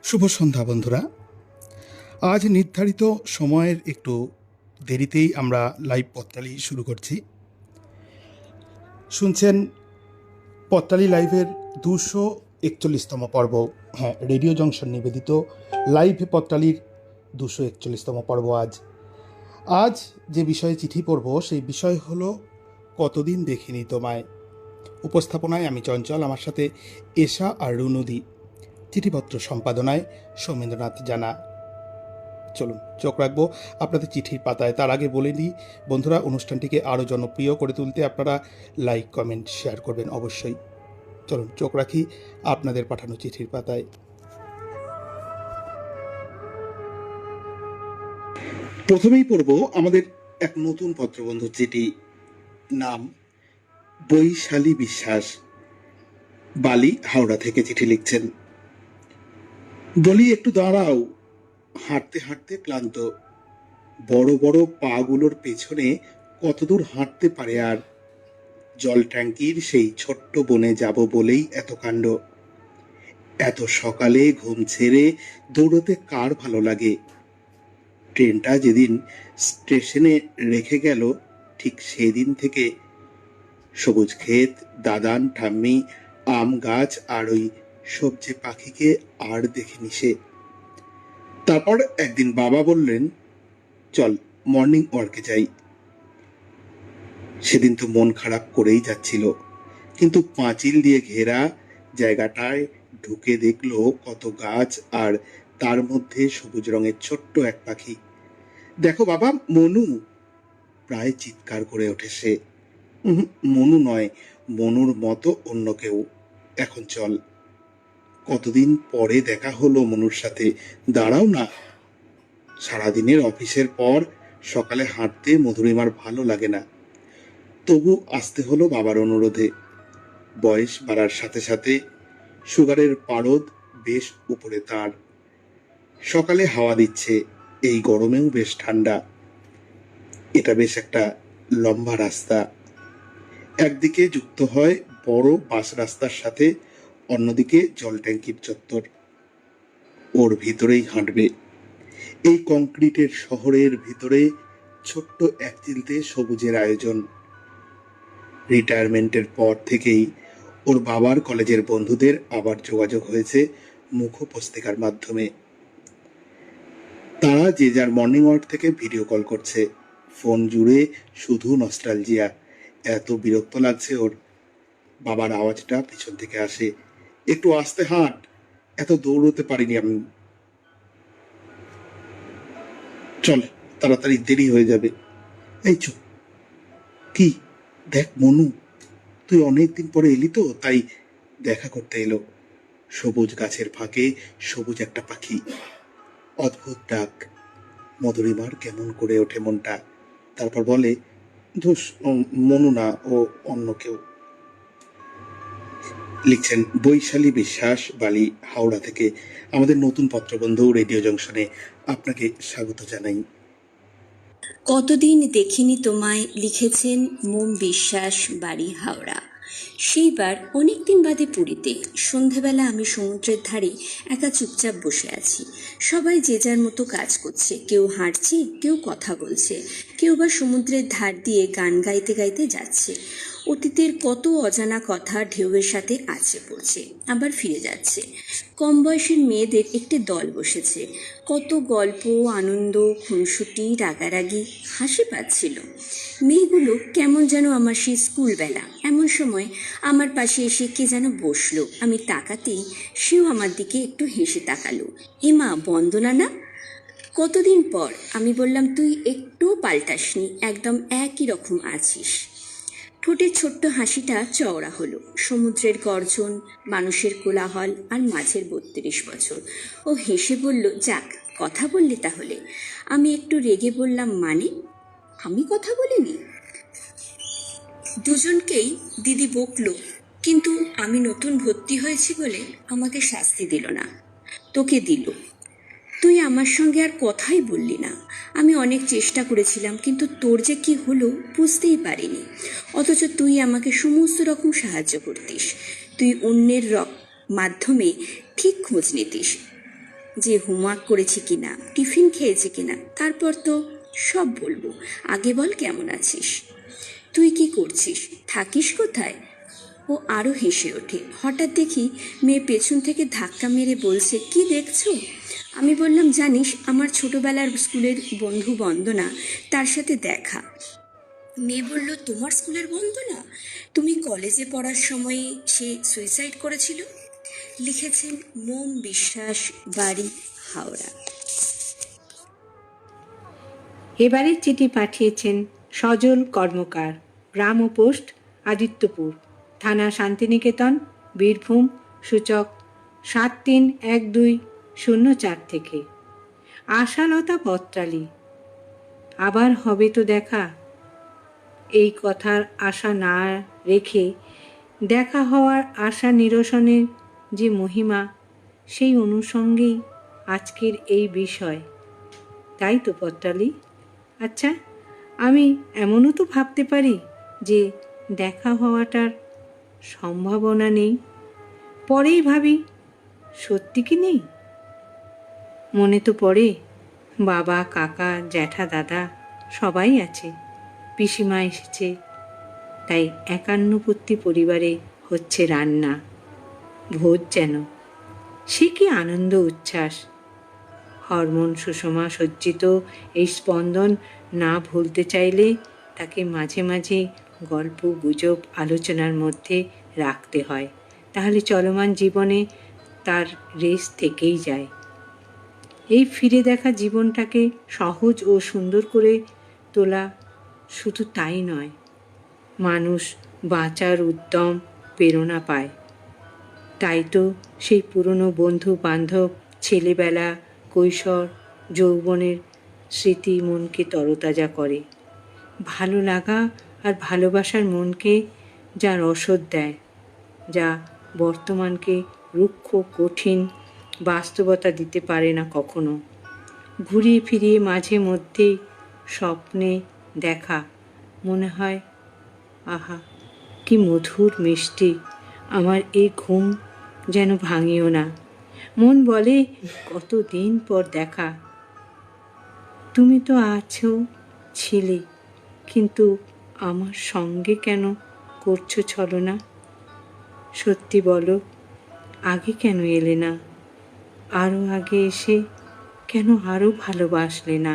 শুভ সন্ধ্যা বন্ধুরা। আজ নির্ধারিত সময়ের একটু দেরিতেই আমরা লাইভ পথটালি শুরু করছি। শুনছেন পথটালি লাইভের 241তম পর্ব। হ্যাঁ, রেডিও জংশন নিবেদিত লাইভ পথটালির 241তম পর্ব। আজ যে বিষয়ে চিঠি পড়ব সেই বিষয় হলো কতদিন দেখিনি তোমায়। উপস্থাপনায় আমি চঞ্চল, আমার সাথে এশা আর রুনুদি, চিঠিপত্র সম্পাদনায় সৌমেন্দ্রনাথ জানা। চলুন চোখ রাখবো আপনাদের চিঠির পাতায়। তার আগে বলে দিই বন্ধুরা, অনুষ্ঠানটিকে আরও জনপ্রিয় করে তুলতে আপনারা লাইক, কমেন্ট, শেয়ার করবেন অবশ্যই। চলুন চোখ রাখি আপনাদের পাঠানো চিঠির পাতায়। প্রথমেই পড়ব আমাদের এক নতুন পত্রবন্ধুর চিঠি। নাম বৈশালী বিশ্বাস, বালি, হাওড়া থেকে চিঠি লিখছেন। বলি, একটু দাঁড়াও, হাঁটতে হাঁটতে ক্লান্ত। বড় বড় পাগুলোর পেছনে কতদূর হাঁটতে পারে আর। জল ট্যাঙ্কির সেই ছোট্ট বনে যাব বলেই এত কাণ্ড। এত সকালে ঘুম ছেড়ে দৌড়তে কার ভালো লাগে। ট্রেনটা যেদিন স্টেশনে রেখে গেল ঠিক সেদিন থেকে সবুজ ক্ষেত, দাদান, ঠাম্মি, আম গাছ আর ওই সবজি পাখিকে আর দেখিনি সে। তারপর একদিন বাবা বললেন, চল মর্নিং ওয়ার্কে যাই। সেদিন তো মন খারাপ করেই যাচ্ছিল, কিন্তু পাঁচিল দিয়ে ঘেরা জায়গাটায় ঢুকে দেখলো কত গাছ, আর তার মধ্যে সবুজ রঙের ছোট্ট এক পাখি। দেখো বাবা, মনু, প্রায় চিৎকার করে ওঠে সে। মনু নয়, মনুর মতো অন্য কেউ। এখন চল। কতদিন পরে দেখা হলো মনুর সাথে। দাঁড়াও না। সারাদিনের অফিসের পর সকালে হাঁটতে মধুরিমার ভালো লাগে না, তবু আসতে হলো বাবার অনুরোধে। বয়স বাড়ার সাথে সাথে সুগারের পারদ বেশ উপরে তার। সকালে হাওয়া দিচ্ছে, এই গরমেও বেশ ঠান্ডা। এটা বেশ একটা লম্বা রাস্তা। একদিকে যুক্ত হয় বড় বাস রাস্তার সাথে, অন্যদিকে জল ট্যাঙ্কির চত্বর। ওর ভিতরেই হাঁটবে। এই কংক্রিটের শহরের ভিতরে ছোট্ট এক চিলতে সবুজের আয়োজন। রিটায়ারমেন্টের পর থেকেই ওর বাবার কলেজের বন্ধুদের আবার যোগাযোগ হয়েছে মুখোপস্তিকার মাধ্যমে। তারা যে যার মর্নিং ওয়াক থেকে ভিডিও কল করছে। ফোন জুড়ে শুধু নস্টালজিয়া। এত বিরক্ত লাগছে ওর। বাবার আওয়াজটা পিছন থেকে আসে, একটু আস্তে হাঁট, এত দৌড়তে পারিনি আমি। চল তাড়াতাড়ি, দেরি হয়ে যাবে। এই চুপ, কি দেখ মনু, তুই অনেকদিন পরে এলি তো, তাই দেখা করতে এলো। সবুজ গাছের ফাঁকে সবুজ একটা পাখি। অদ্ভুত ডাক। মধুরিমার কেমন করে ওঠে মনটা। তারপর বলে, ধুস, মনু না, ও অন্য কেউ। লিখছেন বৈশালী বিশ্বাস, বালি, হাওড়া থেকে। আমাদের নতুন পত্রবন্ধু রেডিও জংশনে আপনাকে স্বাগত জানাই। কতদিন দেখিনি তোমায় লিখেছেন মোম বিশ্বাস, বাড়ি হাওড়া। সেইবার অনেকদিন বাদে পুরীতে। সন্ধেবেলা আমি সমুদ্রের ধারে একা চুপচাপ বসে আছি। সবাই যে যার মতো কাজ করছে, কেউ হাঁটছে, কেউ কথা বলছে, কেউ বা সমুদ্রের ধার দিয়ে গান গাইতে গাইতে যাচ্ছে। অতীতের কত অজানা কথা ঢেউয়ের সাথে আছড়ে পড়ছে, আবার ফিরে যাচ্ছে। কম বয়সের মেয়েদের একটি দল বসেছে। কত গল্প, আনন্দ, খুনসুটি, রাগারাগি, হাসি পাচ্ছিল। মেয়েগুলো কেমন যেন আমার সেই স্কুলবেলা। এমন সময় আমার পাশে এসে কে যেন বসলো। আমি তাকাতেই সেও আমার দিকে একটু হেসে তাকালো। এমা, বন্দনা না? কতদিন পর। আমি বললাম, তুই একটুও পাল্টাসনি, একদম একই রকম আছিস। ঠোঁটের ছোট্ট হাসিটা চওড়া হলো। সমুদ্রের গর্জন, মানুষের কোলাহল, আর মাঝের 32 বছর। ও হেসে বলল, যাক, কথা বললি তাহলে। আমি একটু রেগে বললাম, মানে? আমি কথা বলিনি? দুজনকেই দিদি বকলো, কিন্তু আমি নতুন ভর্তি হয়েছি বলে আমাকে শাস্তি দিল না, তোকে দিল। তুই আমার সঙ্গে আর কথাই বললি না। আমি অনেক চেষ্টা করেছিলাম, কিন্তু তোর যে কি হলো বুঝতেই পারিনি। অথচ তুই আমাকে সমস্ত রকম সাহায্য করতিস। তুই অন্যের মাধ্যমে ঠিক খোঁজ নিতিস, যে হোমওয়ার্ক করেছি কিনা, টিফিন খেয়েছি কিনা। তারপর তো সব বলবো। আগে বল, কেমন আছিস? তুই কি করছিস? থাকিস কোথায়? ও আরও হেসে ওঠে। হঠাৎ দেখি মেয়ে পেছন থেকে ধাক্কা মেরে বলছে, কি দেখছো? আমি বললাম, জানিস, আমার ছোটবেলার স্কুলের বন্ধু বন্দনা, তার সাথে দেখা। মেয়ে বলল, তোমার স্কুলের বন্দনা? তুমি কলেজে পড়ার সময় সে সুইসাইড করেছিল? লিখেছেন মোম বিশ্বাস, বাড়ি হাওড়া। এবারের চিঠি পাঠিয়েছেন সজল কর্মকার, গ্রাম ও পোস্ট আদিত্যপুর, থানা শান্তিনিকেতন, বীরভূম, সূচক 731204 থেকে। আশালতা পত্রালী। আবার হবে তো দেখা। এই কথার আশা না রেখে দেখা হওয়ার আশা নিরসনের যে মহিমা, সেই অনুষঙ্গেই আজকের এই বিষয়। তাই তো পত্রালী? আচ্ছা, আমি এমনও তো ভাবতে পারি যে দেখা হওয়াটার সম্ভাবনা নেই। পরেই ভাবি, সত্যি কি নেই? মনে তো পড়ে, বাবা, কাকা, জ্যাঠা, দাদা সবাই আছে। পিসিমা এসেছে, তাই 51 পরিবারে হচ্ছে রান্না, ভোজ যেন। সে কি আনন্দ উচ্ছ্বাস! হরমোন সুষমা সজ্জিত এই স্পন্দন না ভুলতে চাইলে তাকে মাঝে মাঝে গল্প, গুজব, আলোচনার মধ্যে রাখতে হয়। তাহলে চলমান জীবনে তার রেস থেকেই যায়। এই ফিরে দেখা জীবনটাকে সহজ ও সুন্দর করে তোলা শুধু তাই নয়, মানুষ বাঁচার উদ্যম, প্রেরণা পায়। তাই তো সেই পুরনো বন্ধু বান্ধব, ছেলেবেলা, কৈশোর, যৌবনের স্মৃতি মনকে তরতাজা করে। ভালো লাগা আর ভালোবাসার মনকে যা রসদ দেয়, যা বর্তমানকে রুক্ষ, কঠিন বাস্তবতা দিতে পারে না কখনো। ঘুরিয়ে ফিরিয়ে মাঝে মধ্যেই স্বপ্নে দেখা মনে হয়, আহা, কি মধুর মিষ্টি, আমার এই ঘুম যেন ভাঙিও না। মন বলে, কতদিন পর দেখা। তুমি তো আছো, ছিলে, কিন্তু আমার সঙ্গে কেন করছো ছলনা? সত্যি বলো, আগে কেন এলে না? আরও আগে এসে কেন আরও ভালোবাসলে না?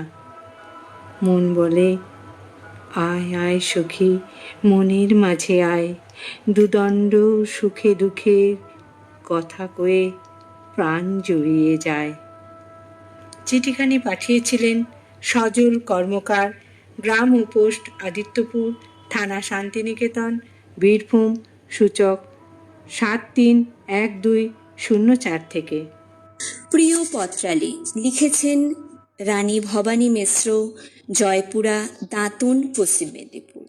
মন বলে, আয় আয় সখী, মনের মাঝে আয়, দুদণ্ড সুখে দুঃখের কথা কয়ে প্রাণ জুড়িয়ে যায়। চিঠিখানি পাঠিয়েছিলেন সজল কর্মকার, গ্রাম ও পোস্ট আদিত্যপুর, থানা শান্তিনিকেতন, বীরভূম, সূচক 731204 থেকে। প্রিয় পত্রালী, লিখেছেন রানী ভবানী মিশ্র, জয়পুরা, দাঁতন, পশ্চিম মেদিনীপুর।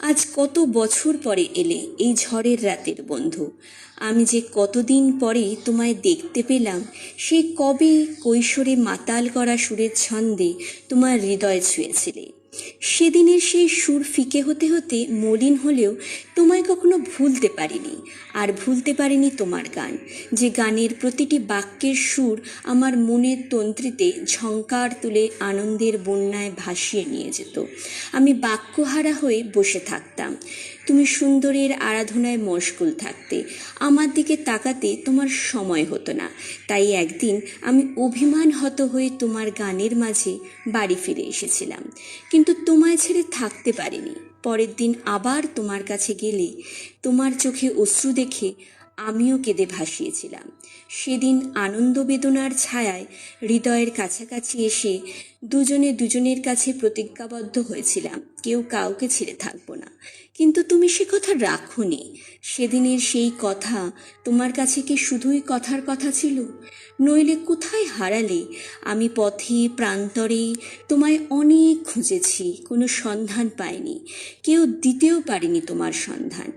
আজ কত বছর পরে এলে এই ঝড়ের রাতের বন্ধু। আমি যে কতদিন পরে তোমায় দেখতে পেলাম, সে কবে কৈশোরে মাতাল করা সুরের ছন্দে তোমার হৃদয় ছুঁয়েছিলে। সেদিনের সেই সুর ফিকে হতে হতে মলিন হলেও তোমায় কখনো ভুলতে পারিনি। আর ভুলতে পারিনি তোমার গান, যে গানের প্রতিটি বাক্যের সুর আমার মনের তন্ত্রীতে ঝংকার তুলে আনন্দের বন্যায় ভাসিয়ে নিয়ে যেত। আমি বাক্যহারা হয়ে বসে থাকতাম। তুমি সুন্দরের আরাধনায় মশগুল থাকতে, আমার দিকে তাকাতে তোমার সময় হতো না। তাই একদিন আমি অভিমানহত হয়ে তোমার গানের মাঝে বাড়ি ফিরে এসেছিলাম, কিন্তু তোমায় ছেড়ে থাকতে পারিনি। পরের দিন আবার তোমার কাছে গেলে তোমার চোখে অশ্রু দেখে আমিও কেঁদে ভাসিয়েছিলাম। সেদিন আনন্দ বেদনার ছায়ায় হৃদয়ের কাছাকাছি এসে দুজনে দুজনের কাছে প্রতিজ্ঞাবদ্ধ হয়েছিলাম, কেউ কাউকে ছেড়ে থাকবো না। কিন্তু তুমি সে কথা রাখোনি। সেদিনের সেই কথা তোমার কাছে কি শুধুই কথার কথা ছিল? নইলে কোথায় হারালে? আমি পথে প্রান্তরে তোমায় অনেক খুঁজেছি, কোনো সন্ধান পাইনি, কেউ দিতেও পারিনি তোমার সন্ধান।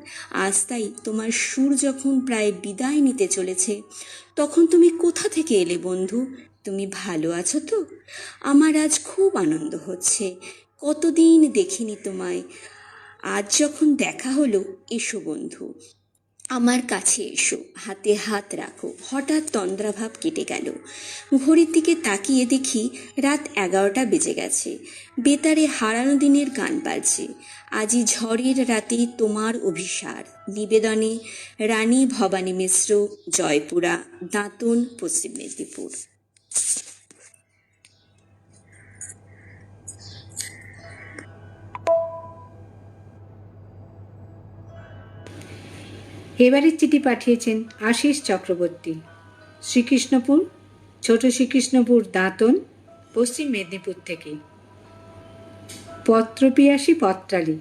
আজ তাই তোমার সুর যখন প্রায় বিদায় নিতে চলেছে, তখন তুমি কোথা থেকে এলে বন্ধু? তুমি ভালো আছো তো? আমার আজ খুব আনন্দ হচ্ছে। কতদিন দেখিনি তোমায়, আজ যখন দেখা হলো, এসো বন্ধু, আমার কাছে এসো, হাতে হাত রাখো। হঠাৎ তন্দ্রাভাব কেটে গেল। ঘড়ির দিকে তাকিয়ে দেখি রাত 11টা বেজে গেছে। বেতারে হারানো দিনের গান বাজছে। আজি ঝড়ের রাতে তোমার অভিসার, নিবেদনে রানী ভবানী মিশ্র, জয়পুরা, দাঁতন, পশ্চিম মেদিনীপুর। এবারের চিঠি পাঠিয়েছেন আশিস চক্রবর্তী, শ্রীকৃষ্ণপুর, ছোট শ্রীকৃষ্ণপুর, দাঁতন, পশ্চিম মেদিনীপুর থেকে। পত্রপিয়াসী পত্রালী।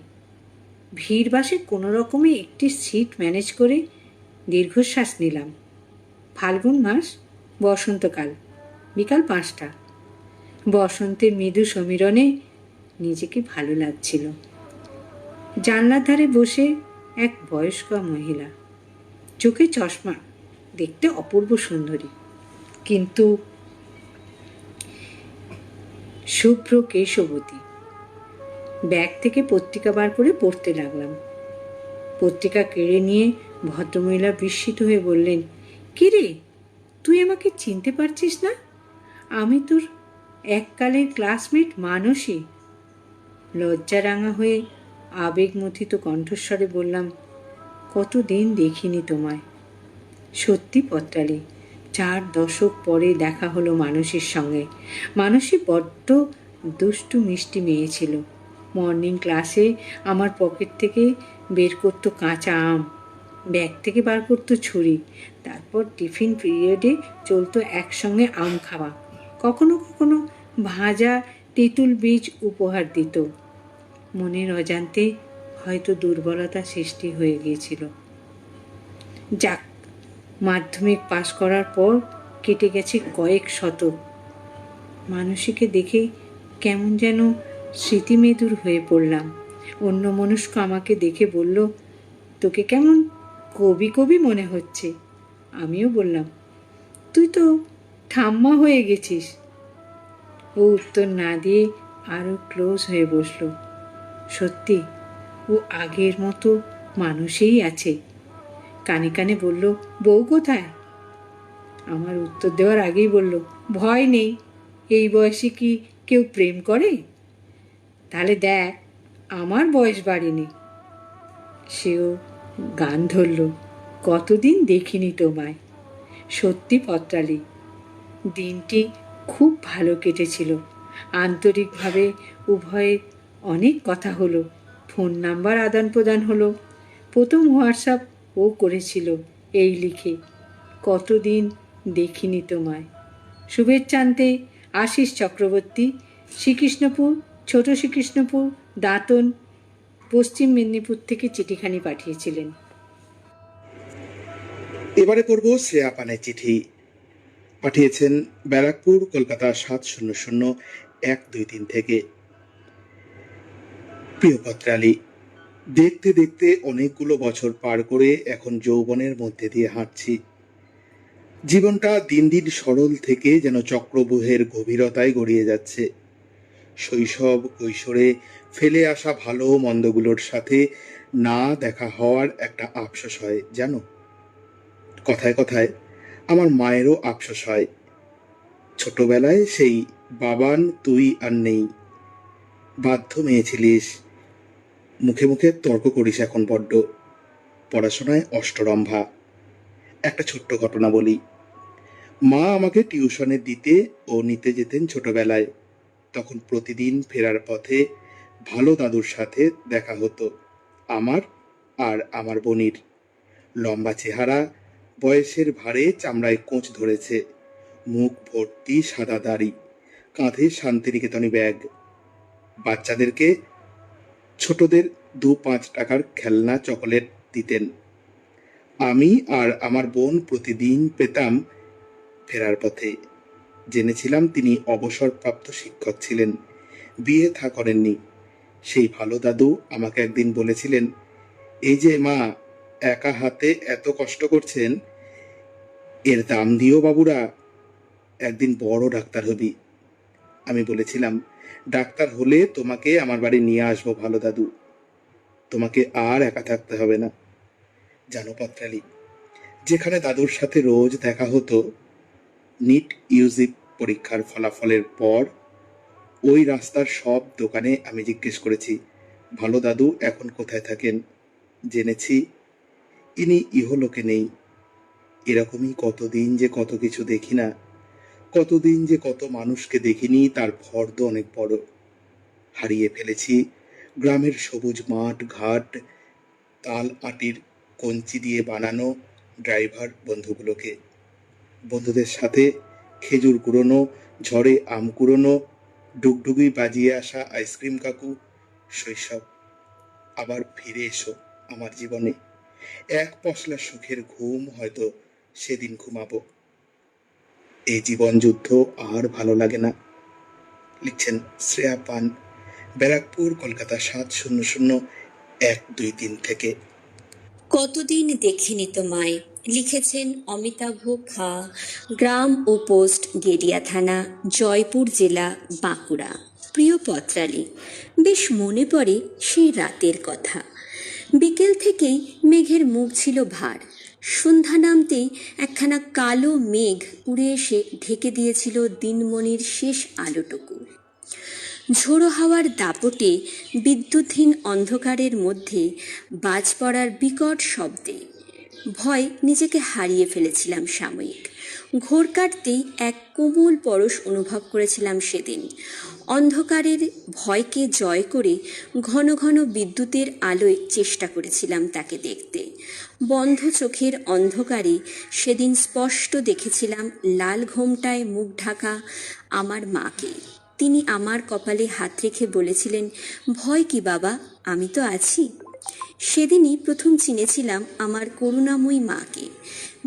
ভিড় বাসে কোনো রকমে একটি সিট ম্যানেজ করে দীর্ঘশ্বাস নিলাম। ফাল্গুন মাস, বসন্তকাল, বিকাল 5টা। বসন্তের মৃদু সমীরণে নিজেকে ভালো লাগছিল। জানলার ধারে বসে এক বয়স্কা মহিলা, চোখে চশমা, দেখতে অপূর্ব সুন্দরী, কিন্তু শুভ্র কেশবতী। ব্যাগ থেকে পত্রিকা বার করে পড়তে লাগলাম। পত্রিকা কেড়ে নিয়ে ভদ্রমহিলা বিস্মিত হয়ে বললেন, কিরে, তুই আমাকে চিনতে পারছিস না? আমি তোর এককালের ক্লাসমেট মানসী। লজ্জারাঙা হয়ে আবেগমথিত কণ্ঠস্বরে বললাম, কতদিন দেখিনি তোমায়। সত্যি পত্রালী, 4 দশক পরে দেখা হলো মানসীর সঙ্গে। মানসী বড্ড দুষ্টু মিষ্টি মেয়ে ছিল। মর্নিং ক্লাসে আমার পকেট থেকে বের করতো কাঁচা আম, ব্যাগ থেকে বার করতো ছুরি। তারপর টিফিন পিরিয়ডে চলতো একসঙ্গে আম খাওয়া। কখনো কখনো ভাজা তেঁতুল বীজ উপহার দিত। মনের অজান্তে হয়তো দুর্বলতা সৃষ্টি হয়ে গিয়েছিল। যাক, মাধ্যমিক পাশ করার পর কেটে গেছে কয়েক শতক। মানসীকে দেখে কেমন যেন স্মৃতিমেদুর হয়ে পড়লাম। অন্যমনস্ক আমাকে দেখে বলল, তোকে কেমন কবি কবি মনে হচ্ছে। আমিও বললাম, তুই তো ঠাম্মা হয়ে গেছিস। ও উত্তর না দিয়ে আরো ক্লোজ হয়ে বসলো। সত্যি, ও আগের মতো মানুষই আছে। কানে কানে বলল, বউ কোথায়? আমার উত্তর দেওয়ার আগেই বলল, ভয় নেই, এই বয়সে কি কেউ প্রেম করে? তাহলে দেখ, আমার বয়স বাড়েনি। সেও গান ধরল, কতদিন দেখিনি তোমায়। সত্যি পত্রালী, দিনটি খুব ভালো কেটেছিল। আন্তরিকভাবে উভয়ের অনেক কথা হলো, ফোন নাম্বার আদান প্রদান হলো। প্রথম হোয়াটসঅ্যাপ ও করেছিল এই লিখে, কতদিন দেখিনি তোমায়। শুভেচ্ছান্তে আশিস চক্রবর্তী, শ্রীকৃষ্ণপুর, ছোট শ্রীকৃষ্ণপুর, দাঁতন, পশ্চিম মেদিনীপুর থেকে চিঠিখানি পাঠিয়েছিলেন। এবারে পড়ব শ্রেয়া পানের চিঠি। পাঠিয়েছেন ব্যারাকপুর, কলকাতা 7000123 থেকে। প্রিয় পত্রালী, দেখতে দেখতে অনেকগুলো বছর পার করে এখন যৌবনের মধ্যে দিয়ে হাঁটছি। জীবনটা দিন দিন সরল থেকে যেন চক্রব্যূহের গভীরতায় গড়িয়ে যাচ্ছে। শৈশব কৈশোরে ফেলে আসা ভালো মন্দগুলোর সাথে না দেখা হওয়ার একটা আফসোস হয় জানো। কথায় কথায় আমার মায়েরও আফসোস হয়। ছোটবেলায় সেই বাবান তুই আর নেই, বাধ্য মেয়ে ছিলিস, মুখে মুখে তর্ক করিস এখন বড্ড। পড়াশোনায় অষ্টরম্ভা। একটা ছোট্ট ঘটনা বলি। মা আমাকে টিউশনে দিতে ও নিতে যেতেন ছোটবেলায়। তখন প্রতিদিন ফেরার পথে ভালো দাদুর সাথে দেখা হতো আমার আর আমার বোনির। লম্বা চেহারা, বয়সের ভারে চামড়ায় কোঁচ ধরেছে, মুখ ভর্তি সাদা দাড়ি, কাঁধে শান্তিনিকেতনী ব্যাগ। বাচ্চাদেরকে, ছোটদের 2-5 টাকার খেলনা চকোলেট দিতেন। আমি আর আমার বোন প্রতিদিন পেতাম ফেরার পথে। জেনেছিলাম তিনি অবসরপ্রাপ্ত শিক্ষক ছিলেন, বিয়ে থা করেননি। সেই ভালো দাদু আমাকে একদিন বলেছিলেন, এই যে মা একা হাতে এত কষ্ট করছেন, এর দাম দিও বাবুরা, একদিন বড় ডাক্তার হবি। আমি বলেছিলাম, ডাক্তার হলে তোমাকে আমার বাড়ি নিয়ে আসবো ভালো দাদু, তোমাকে আর একা থাকতে হবে না। জানো পত্রালি, যেখানে দাদুর সাথে রোজ দেখা হতো, নিট ইউজি পরীক্ষার ফলাফলের পর ওই রাস্তার সব দোকানে আমি জিজ্ঞেস করেছি, ভালো দাদু এখন কোথায় থাকেন। জেনেছি ইনি ইহলোকে নেই। এরকমই কতদিন যে কত কিছু দেখি না, কতদিন যে কত মানুষকে দেখিনি, তার ফর্দ অনেক বড়। হারিয়ে ফেলেছি গ্রামের সবুজ মাঠ ঘাট, তাল আটির কঞ্চি দিয়ে বানানো ড্রাইভার বন্ধুগুলোকে। বন্ধুদের সাথে খেজুর কুড়োনো, ঝড়ে আম কুড়োনো, ডুগডুগি বাজিয়ে আসা আইসক্রিম কাকু, শৈশব। আবার ফিরে এসো আমার জীবনে, এক পশলা সুখের ঘুম হয়তো সেদিন ঘুমাবো। এই জীবন যুদ্ধ আর ভালো লাগে না। লিখছেন শ্রেয়া পান, ব্যারাকপুর, কলকাতা 700123 থেকে। কতদিন দেখিনি তোমায়, লিখেছেন অমিতাভ খা, গ্রাম ও পোস্ট গেরিয়া থানা, জয়পুর জেলা, বাঁকুড়া। প্রিয় পত্রালী, বেশ মনে পড়ে সেই রাতের কথা। বিকেল থেকেই মেঘের মুখ ছিল ভার। সন্ধ্যা নামতেই একখানা কালো মেঘ উড়ে এসে ঢেকে দিয়েছিল দিনমণির শেষ আলোটুকু। ঝোড়ো হাওয়ার দাপটে বিদ্যুৎহীন অন্ধকারের মধ্যে বাজ পড়ার বিকট শব্দে ভয় নিজেকে হারিয়ে ফেলেছিলাম সাময়িক। ঘোর কাটতেই এক কোমল পরশ অনুভব করেছিলাম সেদিন। অন্ধকারের ভয়কে জয় করে ঘন ঘন বিদ্যুতের আলোয় চেষ্টা করেছিলাম তাকে দেখতে। বন্ধ চোখের অন্ধকারে সেদিন স্পষ্ট দেখেছিলাম লাল ঘোমটায় মুখ ঢাকা আমার মাকে। তিনি আমার কপালে হাত রেখে বলেছিলেন, ভয় কি বাবা, আমি তো আছি। সেদিনই প্রথম চিনেছিলাম আমার করুণাময়ী মাকে।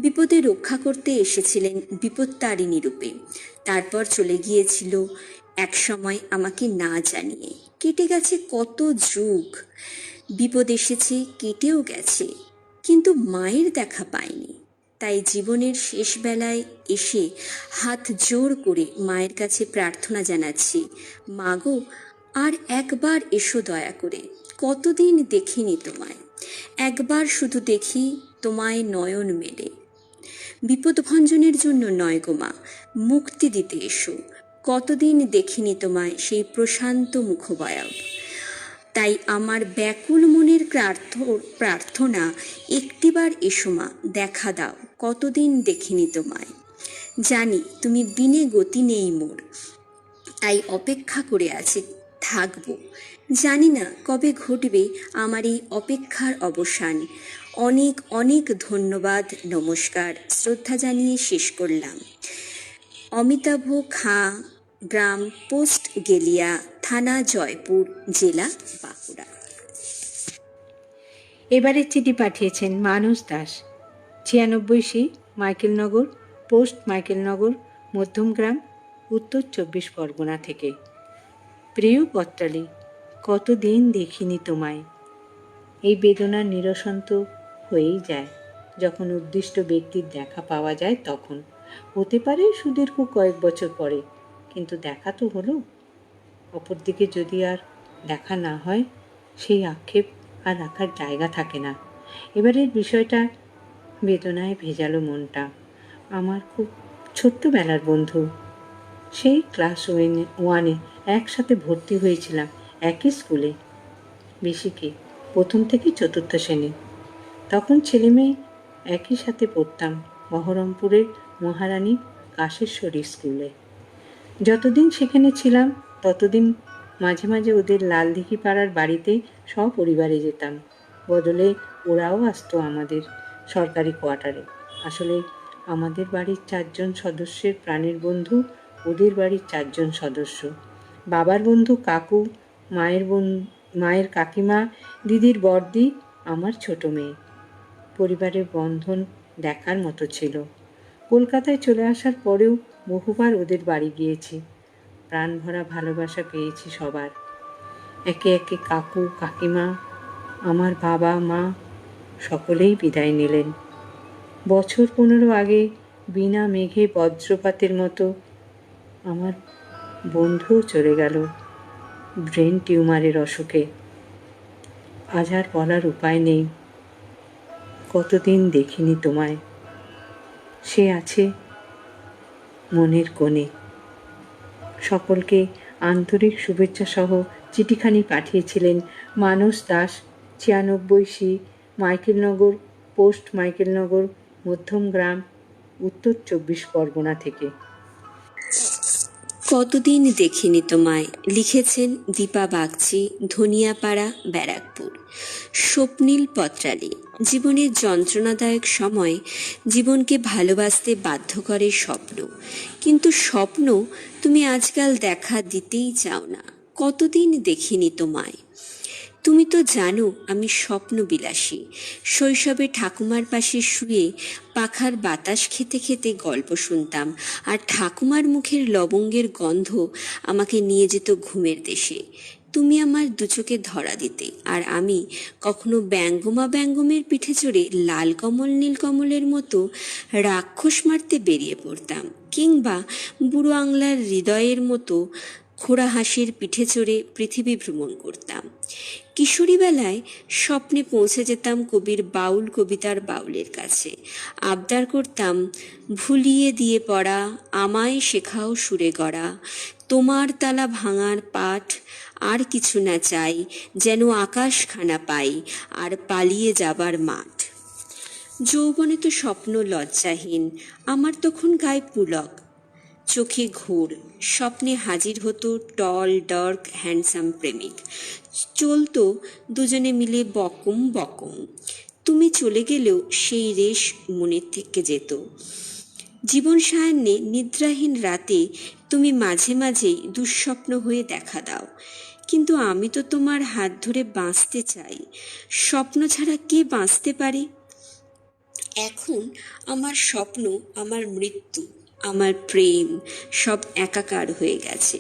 বিপদে রক্ষা করতে এসেছিলেন বিপত্তারিণী রূপে, তারপর চলে গিয়েছিল এক সময় আমাকে না জানিয়ে। কেটে গেছে কত যুগ, বিপদ এসেছে, কেটেও গেছে, কিন্তু মায়ের দেখা পাইনি। তাই জীবনের শেষ বেলায় এসে হাত জোর করে মায়ের কাছে প্রার্থনা জানাচ্ছি, মাগো আর একবার এসো দয়া করে। কতদিন দেখিনি তোমায়, একবার শুধু দেখি তোমায় নয়ন মেলে। বিপদভঞ্জনের জন্য নয় গো মা, মুক্তি দিতে এসো। কতদিন দেখিনি তোমায় সেই প্রশান্ত মুখবয়ব। তাই আমার ব্যাকুল মনের প্রার্থনা, একটিবার এসো মা, দেখা দাও। কতদিন দেখিনি তোমায়। জানি তুমি বিনে গতি নেই মোর, তাই অপেক্ষা করে আছি, থাকবো। জানি না কবে ঘটবে আমার এই অপেক্ষার অবসান। অনেক অনেক ধন্যবাদ, নমস্কার, শ্রদ্ধা জানিয়ে শেষ করলাম। অমিতাভ খাঁ, গ্রাম পোস্ট গেলিয়া, থানা জয়পুর, জেলা বাঁকুড়া। এবারে চিঠি পাঠিয়েছেন মানস দাস, 96 মাইকেলনগর, পোস্ট মাইকেলনগর, মধ্যমগ্রাম, উত্তর 24 পরগনা থেকে। প্রিয় পত্রালী, কতদিন দেখিনি তোমায়। এই বেদনার নিরসন তো হয়েই যায় যখন উদ্দিষ্ট ব্যক্তির দেখা পাওয়া যায় তখন। হতে পারে সুদীর্ঘ কয়েক বছর পরে, কিন্তু দেখা তো হলো। অপরদিকে যদি আর দেখা না হয়, সেই আক্ষেপ আর রাখার জায়গা থাকে না। এবারের বিষয়টা বেদনায় ভেজালো মনটা। আমার খুব ছোট্টবেলার বন্ধু, সেই ক্লাস 1-এ একসাথে ভর্তি হয়েছিলাম একই স্কুলে। বেশি কি প্রথম থেকে চতুর্থ শ্রেণী। তখন ছেলেমেয়ে একই সাথে পড়তাম বহরমপুরের মহারানী কাশেশ্বরী স্কুলে। যতদিন সেখানে ছিলাম ততদিন মাঝে মাঝে ওদের লালদিঘি পাড়ার বাড়িতে সপরিবারে যেতাম। বদলে ওরাও আসতো আমাদের সরকারি কোয়ার্টারে। আসলে আমাদের বাড়ির 4 জন সদস্যের প্রাণের বন্ধু ওদের বাড়ির 4 জন সদস্য। বাবার বন্ধু কাকু, মায়ের কাকিমা, দিদির বড়দি, আমার ছোট মেয়ে। পরিবারের বন্ধন দেখার মতো ছিল। কলকাতায় চলে আসার পরেও বহুবার ওদের বাড়ি গিয়েছি। প্রাণ ভরা ভালোবাসা পেয়েছি সবার। একে একে কাকু, কাকিমা, আমার বাবা মা সকলেই বিদায় নিলেন। বছর 15 আগে বিনা মেঘে বজ্রপাতের মতো আমার বন্ধুও চলে গেল ব্রেন টিউমারের অসুখে। আজ আর বলার উপায় নেই। কতদিন দেখিনি তোমায়। সে আছে মনের কোণে। সকলকে আন্তরিক শুভেচ্ছা সহ চিঠিখানি পাঠিয়েছিলেন মানস দাস, 96 মাইকেলনগর পোস্ট, মাইকেলনগর, মধ্যমগ্রাম, উত্তর 24 পরগনা থেকে। কতদিন দেখিনি তোমায় লিখেছেন দীপা বাগচি, ধনিয়াপাড়া, ব্যারাকপুর। স্বপ্নীল পত্রালী। জীবনের যন্ত্রণাদায়ক সময় জীবনকে ভালোবাসতে বাধ্য করে স্বপ্ন, কিন্তু স্বপ্ন তুমি আজকাল দেখা দিতেই চাও না। কতদিন দেখিনি তোমায়। তুমি তো জানো আমি স্বপ্ন বিলাসী। শৈশবে ঠাকুমার পাশে শুয়ে পাখার বাতাস খেতে খেতে গল্প শুনতাম, আর ঠাকুমার মুখের লবঙ্গের গন্ধ আমাকে নিয়ে যেত ঘুমের দেশে। তুমি আমার দুচোখে ধরা দিতে, আর আমি কখনো ব্যঙ্গমের পিঠে চড়ে লাল কমল নীলকমলের মতো রাক্ষস মারতে বেরিয়ে পড়তাম, কিংবা বুড়ো আংলার হৃদয়ের মতো খোড়া হাসির পিঠে চড়ে পৃথিবী ভ্রমণ করতাম। কিশোরী বেলায় স্বপ্নে পৌঁছে যেতাম কবির বাউল কবিতার বাউলের কাছে। আবদার করতাম, ভুলিয়ে দিয়ে পড়া আমায় শেখাও সুরে গড়া, তোমার তালা ভাঙার পাঠ আর কিছু না চাই, যেন আকাশখানা পাই আর পালিয়ে যাবার মাঠ। যৌবনে তো স্বপ্ন লজ্জাহীন, আমার তখন গায়ে পুলক, চোখে ঘোর। স্বপ্নে হাজির হতো টল ডার্ক হ্যান্ডসাম প্রেমিক। চলতো দুজনে মিলে বকম বকম। তুমি চলে গেলেও সেই রেশ মনের থেকে যেত। জীবন সায়ান্নে নিদ্রাহীন রাতে তুমি মাঝে মাঝেই দুঃস্বপ্ন হয়ে দেখা দাও, কিন্তু আমি তো তোমার হাত ধরে বাঁচতে চাই। স্বপ্ন ছাড়া কে বাঁচতে পারে? এখন আমার স্বপ্ন, আমার মৃত্যু, আমার প্রেম সব একাকার হয়ে গেছে।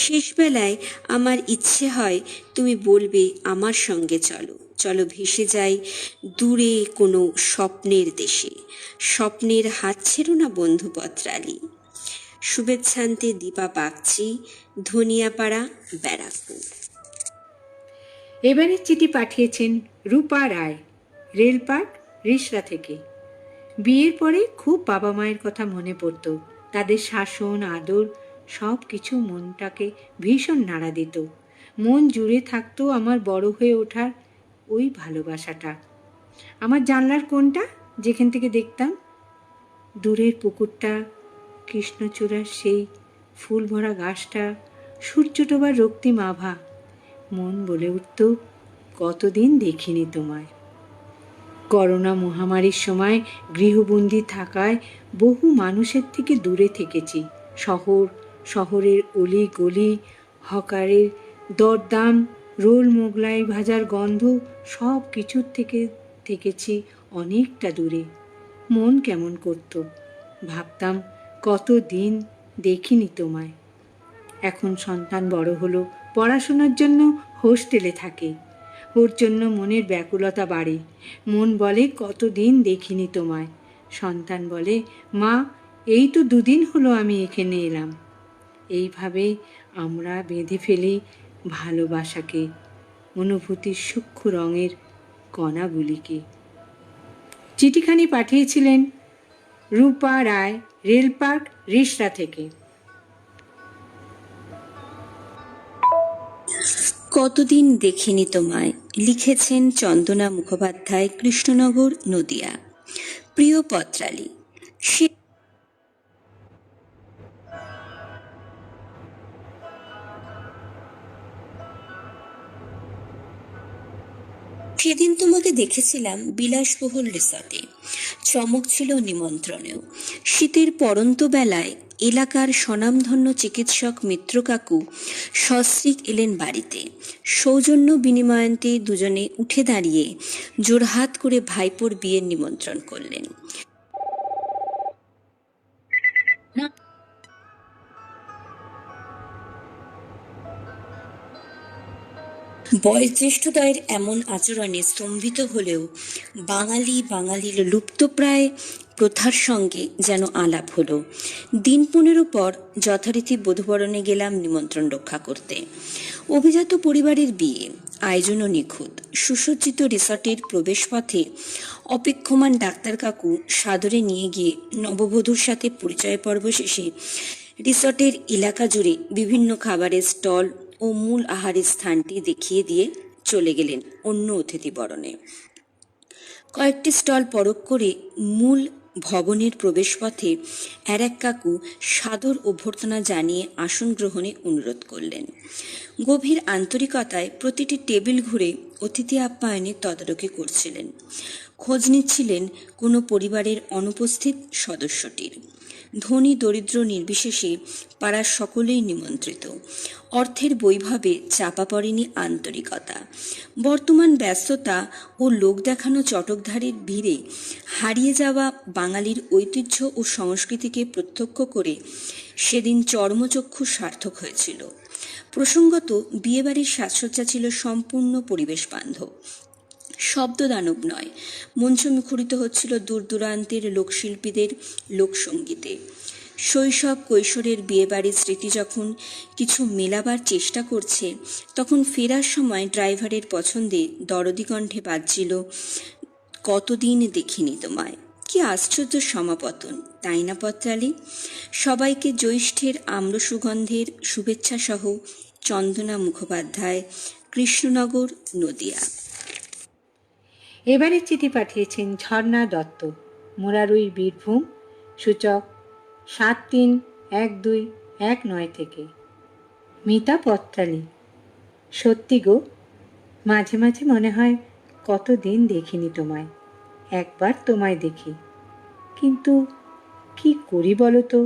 শেষবেলায় আমার ইচ্ছে হয় তুমি বলবে আমার সঙ্গে চলো, চলো ভেসে যাই দূরে কোনো স্বপ্নের দেশে। স্বপ্নের হাত ছেড়ো না বন্ধু পত্রালী। শুভেচ্ছান্তে দীপা বাগচি, ধনিয়াপাড়া, ব্যারাকপুর। এবারে চিঠি পাঠিয়েছেন রূপা রায়, রেলপার্ক, রিষড়া থেকে। বিয়ের পরে খুব বাবা মায়ের কথা মনে পড়ত। তাদের শাসন আদর সব কিছু মনটাকে ভীষণ নাড়া দিত। মন জুড়ে থাকতো আমার বড় হয়ে ওঠার ওই ভালোবাসাটা। আমার জানলার কোণটা, যেখান থেকে দেখতাম দূরের পুকুরটা, কৃষ্ণচূড়ার সেই ফুল ভরা গাছটা, সূর্য ডোবার রক্তিম আভা। মন বলে উঠত, কতদিন দেখিনি তোমায়। করোনা মহামারীর সময় গৃহবন্দী থাকায় বহু মানুষের থেকে দূরে থেকেছি। শহরের অলি গলি, হকারের দরদাম, রোল মোগলাই ভাজার গন্ধ সব কিছুর থেকে থেকেছি অনেকটা দূরে। মন কেমন করত। ভাবতাম কতদিন দেখিনি তোমায়। এখন সন্তান বড় হলো, পড়াশোনার জন্য হোস্টেলে থাকে। ওর জন্য মনের ব্যাকুলতা বাড়ে। মন বলে কতদিন দেখিনি তোমায়। সন্তান বলে, মা এই তো 2 দিন হলো আমি এখানে এলাম। এইভাবে আমরা বেঁধে ফেলি ভালোবাসাকে, অনুভূতির সূক্ষ্ম রঙের কণাগুলিকে। চিঠিখানি পাঠিয়েছিলেন রূপা রায়, রেলপার্ক, রিষড়া থেকে। কতদিন দেখিনি তোমায়, লিখেছেন চন্দনা মুখোপাধ্যায়, কৃষ্ণনগর, নদিয়া। প্রিয় পত্রালী, সেদিন তোমাকে দেখেছিলাম বিলাসবহুল রিসর্টে। চমক ছিল নিমন্ত্রণেও। শীতের পড়ন্ত বেলায় এলাকার স্বনামধন্য চিকিৎসক মিত্র কাকু সস্ত্রীক এলেন বাড়িতে। সৌজন্য বিনিময়ান্তে দুজনে উঠে দাঁড়িয়ে জোড়হাত করে ভাইপোর বিয়ের নিমন্ত্রণ করলেন। বয়োজ্যেষ্ঠদয়ের এমন আচরণে স্তম্ভিত হলেও বাঙালির লুপ্তপ্রায় প্রথার সঙ্গে যেন আলাপ হলো। দিন 15 পর যথারীতি বধূবরণে গেলাম নিমন্ত্রণ রক্ষা করতে। অভিজাত পরিবারের বিয়ে, আয়োজনও নিখুঁত। সুসজ্জিত রিসর্টের প্রবেশপথে অপেক্ষমান ডাক্তার কাকু সাদরে নিয়ে গিয়ে নববধূর সাথে পরিচয় পর্ব শেষে রিসর্টের এলাকা জুড়ে বিভিন্ন খাবারের স্টল ও মূল আহারের স্থানটি দেখিয়ে দিয়ে চলে গেলেন অন্য অতিথি বরণে। কয়েকটি স্টল পরখ করে মূল ভবনের প্রবেশপথে এক কাকু সাদর অভ্যর্থনা জানিয়ে আসন গ্রহণে অনুরোধ করলেন। গভীর আন্তরিকতায় প্রতিটি টেবিল ঘুরে অতিথি আপ্যায়নে তদারকি করছিলেন। খোঁজ নিচ্ছিলেন কোনো পরিবারের অনুপস্থিত সদস্যটির। ধনী দরিদ্র নির্বিশেষে পাড়ার সকলেই নিমন্ত্রিত। অর্থের বৈভবে চাপা পড়েনি আন্তরিকতা। বর্তমান ব্যস্ততা ও লোক দেখানো চটকধারীর ভিড়ে হারিয়ে যাওয়া বাঙালির ঐতিহ্য ও সংস্কৃতিকে প্রত্যক্ষ করে সেদিন চর্মচক্ষু সার্থক হয়েছিল। প্রসঙ্গত বিয়েবাড়ির সাজসজ্জা ছিল সম্পূর্ণ পরিবেশ বান্ধব। শব্দদানব নয়, মঞ্চ মুখরিত হচ্ছিল দূর দূরান্তের লোকশিল্পীদের লোকসঙ্গীতে। শৈশব কৈশোরের বিয়েবাড়ির স্মৃতি যখন কিছু মেলাবার চেষ্টা করছে, তখন ফেরার সময় ড্রাইভারের পছন্দে দরদি কণ্ঠে বাজছিল, কতদিন দেখিনি তোমায়। কি আশ্চর্য সমাপতন, তাই না পত্রালী? সবাইকে জ্যৈষ্ঠের আম্র সুগন্ধের শুভেচ্ছা সহ চন্দনা মুখোপাধ্যায়, কৃষ্ণনগর, নদিয়া। এবারে চিঠি পাঠিয়েছেন ঝর্ণা দত্ত, মুরারুই, বীরভূম। সূচক 731219 থেকে। মিতা পত্রালী, সত্যি গো, মাঝে মাঝে মনে হয় কতদিন দেখিনি তোমায়। একবার তোমায় দেখি, কিন্তু কি করি বলো তো?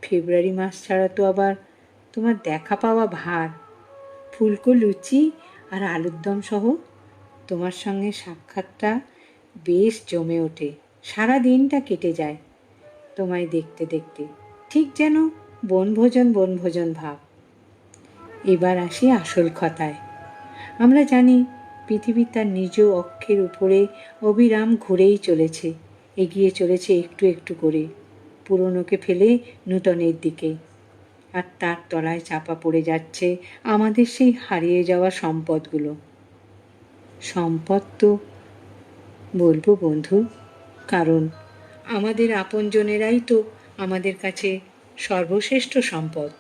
ফেব্রুয়ারি মাস ছাড়া তো আবার তোমার দেখা পাওয়া ভার। ফুলকো লুচি আর আলুর দম সহ তোমার সঙ্গে সাক্ষাৎটা বেশ জমে ওঠে। সারা দিনটা কেটে যায় তোমায় দেখতে দেখতে, ঠিক যেন বনভোজন ভাব। এবার আসি আসল কথায়। আমরা জানি পৃথিবী তার নিজ অক্ষের উপরে অবিরাম ঘুরেই চলেছে, এগিয়ে চলেছে একটু একটু করে, পুরনোকে ফেলে নূতনের দিকে। আর তার তলায় চাপা পড়ে যাচ্ছে আমাদের সেই হারিয়ে যাওয়া সম্পদগুলো। সম্পদ তো বলবো বন্ধু, কারণ আমাদের আপনজনেরাই তো আমাদের কাছে সর্বশ্রেষ্ঠ সম্পদ।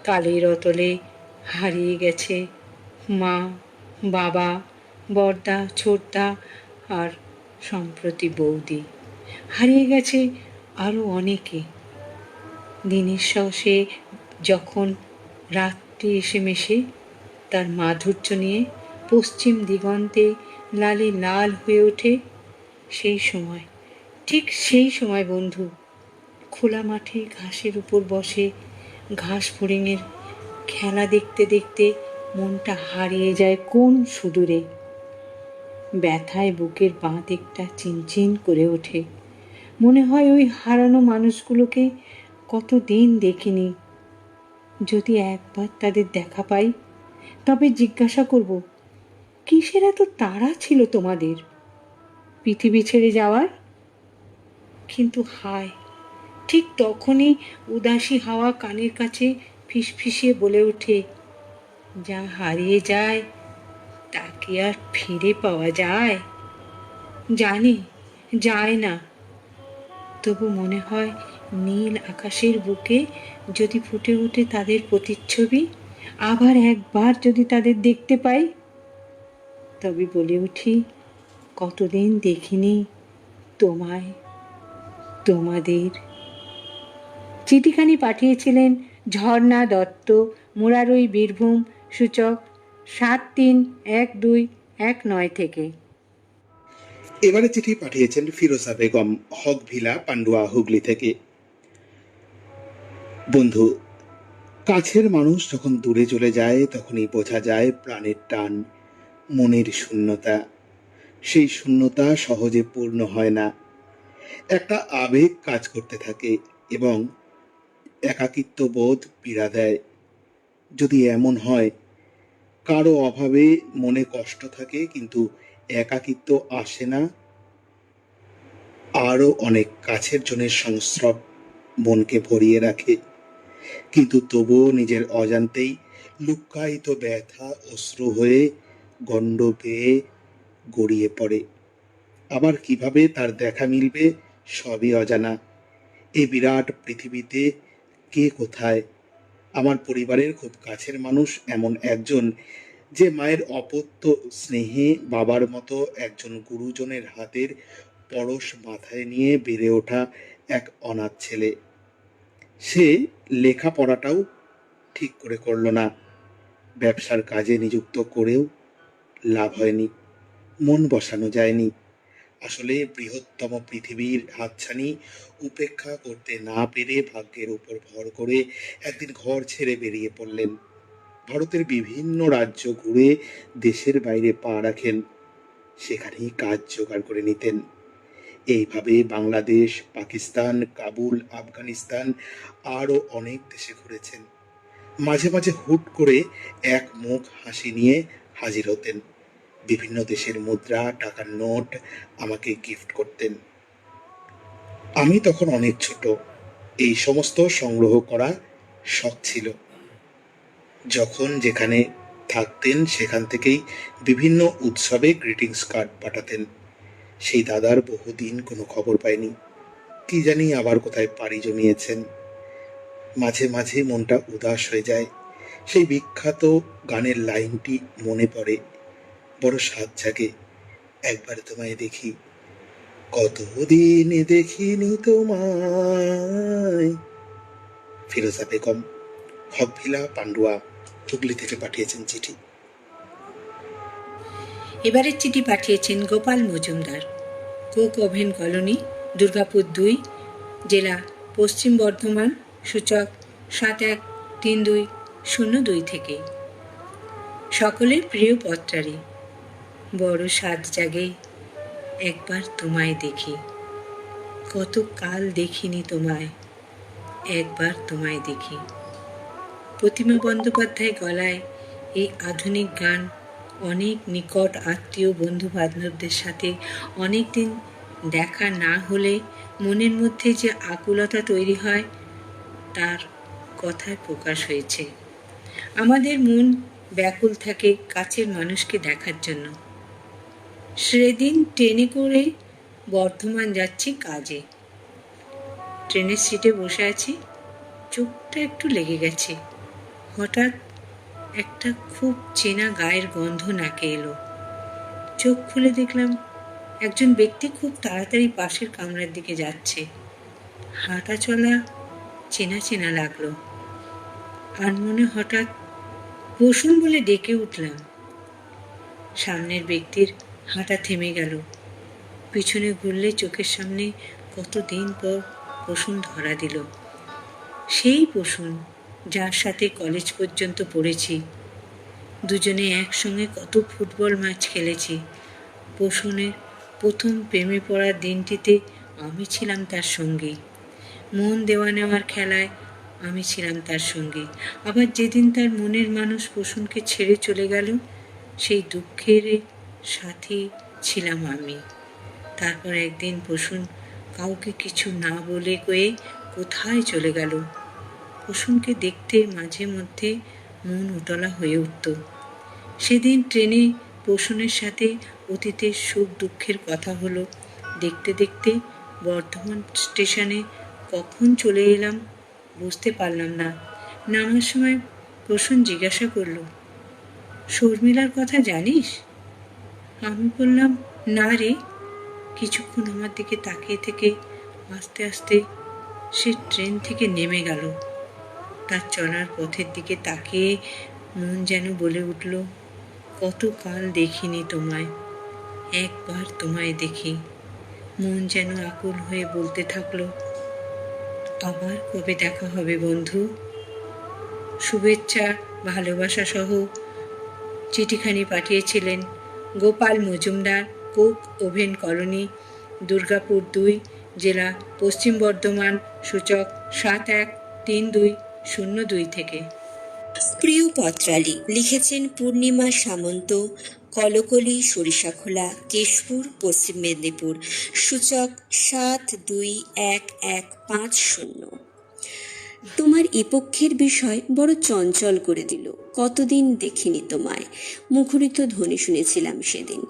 কালের অতলে হারিয়ে গেছে মা, বাবা, বড়দা, ছোটদা আর সম্প্রতি বৌদি। হারিয়ে গেছে আরও অনেকে। দিনের শেষে যখন রাত্রি এসে মেশে তার মাধুর্য নিয়ে পশ্চিম দিগন্তে লালে লাল হয়ে ওঠে, সেই সময়, ঠিক সেই সময় বন্ধু, খোলা মাঠে ঘাসের উপর বসে ঘাস ফড়িংয়ের খেলা দেখতে দেখতে মনটা হারিয়ে যায় কোন সুদূরে। ব্যথায় বুকের বাঁ দিকটা চিনচিন করে ওঠে। মনে হয় ওই হারানো মানুষগুলোকে কতদিন দেখিনি। যদি একবার তাদের দেখা পাই, তবে জিজ্ঞাসা করব, কিসের এত তাড়া ছিল তোমাদের পৃথিবী ছেড়ে যাওয়ার? কিন্তু হায়, ঠিক তখনই উদাসী হাওয়া কানের কাছে ফিসফিসিয়ে বলে ওঠে, যা হারিয়ে যায় তা কি আর ফিরে পাওয়া যায়? জানি যায় না, তবু মনে হয় নীল আকাশের বুকে যদি ফুটে ওঠে তাদের প্রতিচ্ছবি, আবার একবার যদি তাদের দেখতে পাই, তবে বলে উঠি, কতদিন দেখিনি তোমায়, তোমাদের। চিঠিখানি পাঠিয়েছিলেন ঝর্ণা দত্ত, মুরারই, বীরভূম, সূচক 731219 থেকে। এবারে চিঠি পাঠিয়েছেন ফিরোজা বেগম, হক ভিলা, পান্ডুয়া, হুগলি থেকে। বন্ধু, কাছের মানুষ যখন দূরে চলে যায় তখনই বোঝা যায় প্রাণের টান, মনের শূন্যতা। সেই শূন্যতা সহজে পূর্ণ হয় না। একটা আবেগ কাজ করতে থাকে এবং একাকিত্ব বোধ পীড়া দেয়। যদি এমন হয় কারো অভাবে মনে কষ্ট থাকে কিন্তু একাকিত্ব আসে না, আরও অনেক কাছের জনের সংস্রব মনকে ভরিয়ে রাখে, কিন্তু তবুও নিজের অজান্তেই লুক্কায়িত ব্যথা অশ্রু হয়ে গণ্ড পেয়ে গড়িয়ে পড়ে। আবার কিভাবে তার দেখা মিলবে সবই অজানা। এই বিরাট পৃথিবীতে কে কোথায়? আমার পরিবারের খুব কাছের মানুষ এমন একজন, যে মায়ের অপত্য স্নেহে বাবার মতো একজন গুরুজনের হাতের পরশ মাথায় নিয়ে বেড়ে ওঠা এক অনাথ ছেলে। সে লেখাপড়াটাও ঠিক করে করল না, ব্যবসার কাজে নিযুক্ত করেও লাভ হয়নি, মন বসানো যায়নি। আসলে বৃহত্তম পৃথিবীর হাতছানি উপেক্ষা করতে না পেরে ভাগ্যের উপর ভর করে একদিন ঘর ছেড়ে বেরিয়ে পড়লেন। ভারতের বিভিন্ন রাজ্য ঘুরে দেশের বাইরে পা রাখেন, সেখানেই কাজ জোগাড় করে নিতেন। এইভাবে বাংলাদেশ, পাকিস্তান, কাবুল, আফগানিস্তান আরও অনেক দেশে ঘুরেছেন। মাঝে মাঝে হুট করে এক মুখ হাসি নিয়ে হাজির হতেন। বিভিন্ন দেশের মুদ্রা, টাকার নোট আমাকে গিফট করতেন। আমি তখন অনেক ছোট, এই সমস্ত সংগ্রহ করা শখ ছিল। যখন যেখানে থাকতেন সেখান থেকেই বিভিন্ন উৎসবে গ্রিটিংস কার্ড পাঠাতেন। সেই দাদার বহুদিন কোনো খবর পাইনি, কি জানি আবার কোথায় পাড়ি জমিয়েছেন। মাঝে মাঝে মনটা উদাস হয়ে যায়। সেই বিখ্যাত গানের লাইনটি মনে পড়ে, বড় স্বাদ জাগে, একবার তোমায় দেখি, কতদিন দেখিনি তোমায়। ফিরোজা বেগম, হকভিলা, পান্ডুয়া, হুগলি থেকে পাঠিয়েছেন চিঠি। এবারের চিঠি পাঠিয়েছেন Gopal Majumdar, Coke oven colony, Durgapur 2, জেলা পশ্চিম বর্ধমান, সূচক 713202 থেকে। সকলের প্রিয় পত্রারী, বড় স্বাদ জাগে, একবার তোমায় দেখি, কত কাল দেখিনি তোমায়, একবার তোমায় দেখি। প্রতিমা বন্দ্যোপাধ্যায় গলায় এই আধুনিক গান অনেক নিকট আত্মীয় বন্ধু বান্ধবদের সাথে অনেক দিন দেখা না হলে মনের মধ্যে যে আকুলতা তৈরি হয় তার কথায় প্রকাশ হয়েছে। আমাদের মন ব্যাকুল থাকে কাছের মানুষকে দেখার জন্য। সেদিন ট্রেনে করে বর্ধমান যাচ্ছি কাজে। ট্রেনের সিটে বসে আছি, চোখটা একটু লেগে গেছে। হঠাৎ একটা খুব চেনা গায়ের গন্ধ নাকে এলো। চোখ খুলে দেখলাম একজন ব্যক্তি খুব তাড়াতাড়ি পাশের কামরার দিকে যাচ্ছে। হাঁটা চলা চেনা চেনা লাগলো। আর মনে হঠাৎ বসুন বলে ডেকে উঠলাম। সামনের ব্যক্তির হাঁটা থেমে গেল। পিছনে ঘুরলে চোখের সামনে কতদিন পর বসুন ধরা দিল। সেই বসুন যার সাথে কলেজ পর্যন্ত পড়েছি। দুজনে একসঙ্গে কত ফুটবল ম্যাচ খেলেছি। বসুনের প্রথম প্রেমে পড়ার দিনটিতে আমি ছিলাম তার সঙ্গী। মন দেওয়া নেওয়ার খেলায় আমি ছিলাম তার সঙ্গী। আবার যেদিন তার মনের মানুষ বসুনকে ছেড়ে চলে গেল, সেই দুঃখের সাথে ছিলাম আমি। তারপর একদিন বসুন কাউকে কিছু না বলে কয়ে কোথায় চলে গেল। বসুনকে দেখতে মাঝে মধ্যে মন উতলা হয়ে উঠত। সেদিন ট্রেনে বসুনের সাথে অতীতের সুখ দুঃখের কথা হলো। দেখতে দেখতে বর্ধমান স্টেশনে কখন চলে এলাম বুঝতে পারলাম না। নামার সময় প্রসূন জিজ্ঞাসা করল, শর্মিলার কথা জানিস? আমি বললাম, না রে। কিছুক্ষণ আমার দিকে তাকিয়ে থেকে আস্তে আস্তে সে ট্রেন থেকে নেমে গেল। তার চলার পথের দিকে তাকিয়ে মন যেন বলে উঠল, কতকাল দেখিনি তোমায়, একবার তোমায় দেখি। মন যেন আকুল হয়ে বলতে থাকলো, আবার কবে দেখা হবে বন্ধু? শুভেচ্ছা, ভালোবাসা সহ চিঠিখানি পাঠিয়েছিলেন Gopal Majumdar, Coke oven colony, Durgapur 2, জেলা পশ্চিম বর্ধমান, সূচক 713202 থেকে। প্রিয় পত্রালী, লিখেছেন পূর্ণিমা সামন্ত, কলকলি, সরিষাখোলা, কেশপুর, পশ্চিম মেদিনীপুর, সূচক 721150। তোমার এপক্ষের বিষয় বড় চঞ্চল করে দিল। কতদিন দেখিনি তোমায়, মুখরিত ধ্বনি শুনেছিলাম সেদিন।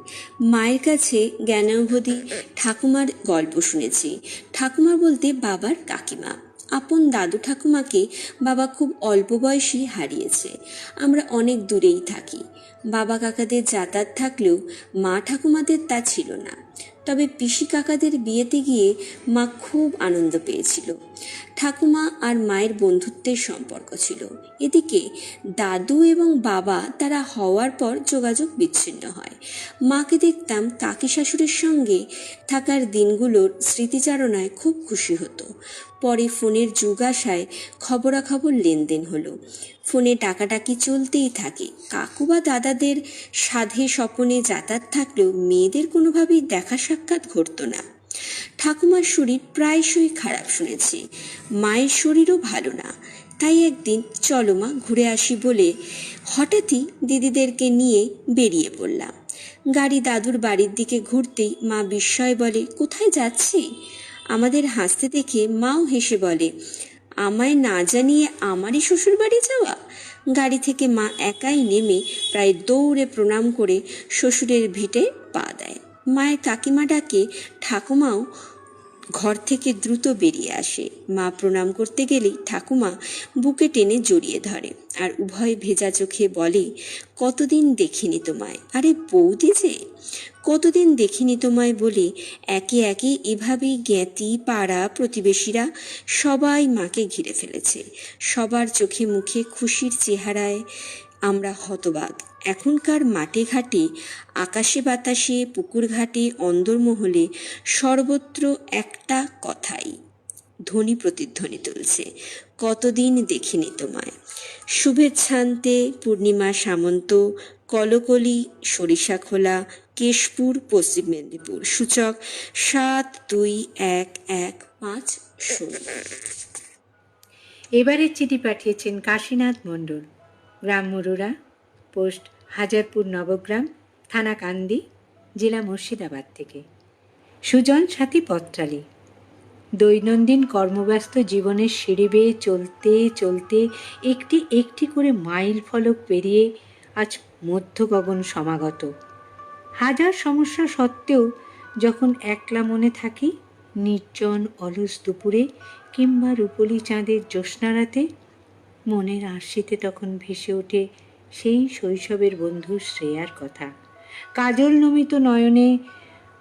মায়ের কাছে জ্ঞানাবধি ঠাকুমার গল্প শুনেছি। ঠাকুমা বলতে বাবার কাকিমা। আপন দাদু ঠাকুমাকে বাবা খুব অল্প বয়সেই হারিয়েছে। আমরা অনেক দূরেই থাকি। বাবা কাকাদের যাতায়াত থাকলেও মা ঠাকুমাদের তা ছিল না। তবে পিসি কাকাদের বিয়েতে গিয়ে মা খুব আনন্দ পেয়েছিল। ঠাকুমা আর মায়ের বন্ধুত্বের সম্পর্ক ছিল। এদিকে দাদু এবং বাবা তারা হওয়ার পর যোগাযোগ বিচ্ছিন্ন হয়। মাকে দেখতাম কাকি শাশুড়ির সঙ্গে থাকার দিনগুলোর স্মৃতিচারণায় খুব খুশি হতো। পরে ফোনের যুগ আসায় খবরাখবর লেনদেন হলো। ফোনে টাকাটাকি চলতেই থাকে। কাকু বা দাদাদের সাধে স্বপনে যাতায়াত থাকলেও মেয়েদের কোনোভাবেই দেখা সাক্ষাৎ ঘটতো না। ঠাকুমার শরীর প্রায়শই খারাপ শুনেছি। মায়ের শরীরও ভালো না। তাই একদিন চলো মা ঘুরে আসি বলে হঠাৎই দিদিদেরকে নিয়ে বেরিয়ে পড়লাম। গাড়ি দাদুর বাড়ির দিকে ঘুরতেই মা বিস্ময় বলে, কোথায় যাচ্ছি? আমাদের হাসতে দেখে মাও হেসে বলে, আমায় না জানিয়ে আমারই শ্বশুর বাড়ি যাওয়া? গাড়ি থেকে মা একাই নেমে প্রায় দৌড়ে প্রণাম করে শ্বশুরের ভিটে পা দেয়। মায়ের কাকিমা ডাকে, ঠাকুমাও ঘর থেকে দ্রুত বেরিয়ে আসে। মা প্রণাম করতে গেলেই ঠাকুমা বুকে টেনে জড়িয়ে ধরে আর উভয় ভেজা চোখে বলে, কতদিন দেখিনি তোমায়। আরে বৌদি যে, কতদিন দেখিনি তোমায় বলে একে একে এভাবেই জ্ঞাতি, পাড়া, প্রতিবেশীরা সবাই মাকে ঘিরে ফেলেছে। সবার চোখে মুখে খুশির চেহারায় আমরা হতবাক। এখনকার মাঠে ঘাটে, আকাশে বাতাসে, পুকুর ঘাটে, অন্দরমহলে সর্বত্র একটা কথাই ধ্বনি প্রতিধ্বনি তুলছে, কতদিন দেখিনি তোমায়। শুভেচ্ছান্তে পূর্ণিমা সামন্ত, কলকলি, সরিষাখোলা, কেশপুর, পশ্চিম মেদিনীপুর, সূচক 721150। এবারের চিঠি পাঠিয়েছেন কাশীনাথ মণ্ডল, গ্রাম মরুরা, পোস্ট হাজারপুর নবগ্রাম, থানা কান্দি, জেলা মুর্শিদাবাদ থেকে। সুজন সাথী পত্রালী, দৈনন্দিন কর্মব্যস্ত জীবনের সিঁড়ি বেয়ে চলতে চলতে একটি একটি করে মাইল ফলক পেরিয়ে আজ মধ্য গগন সমাগত। হাজার সমস্যা সত্ত্বেও যখন একলা মনে থাকি, নির্জন অলস দুপুরে কিংবা রূপলি চাঁদের জ্যোৎস্নারাতে, মনের আরশিতে তখন ভেসে ওঠে সেই শৈশবের বন্ধু শ্রেয়ার কথা। কাজল নমিত নয়নে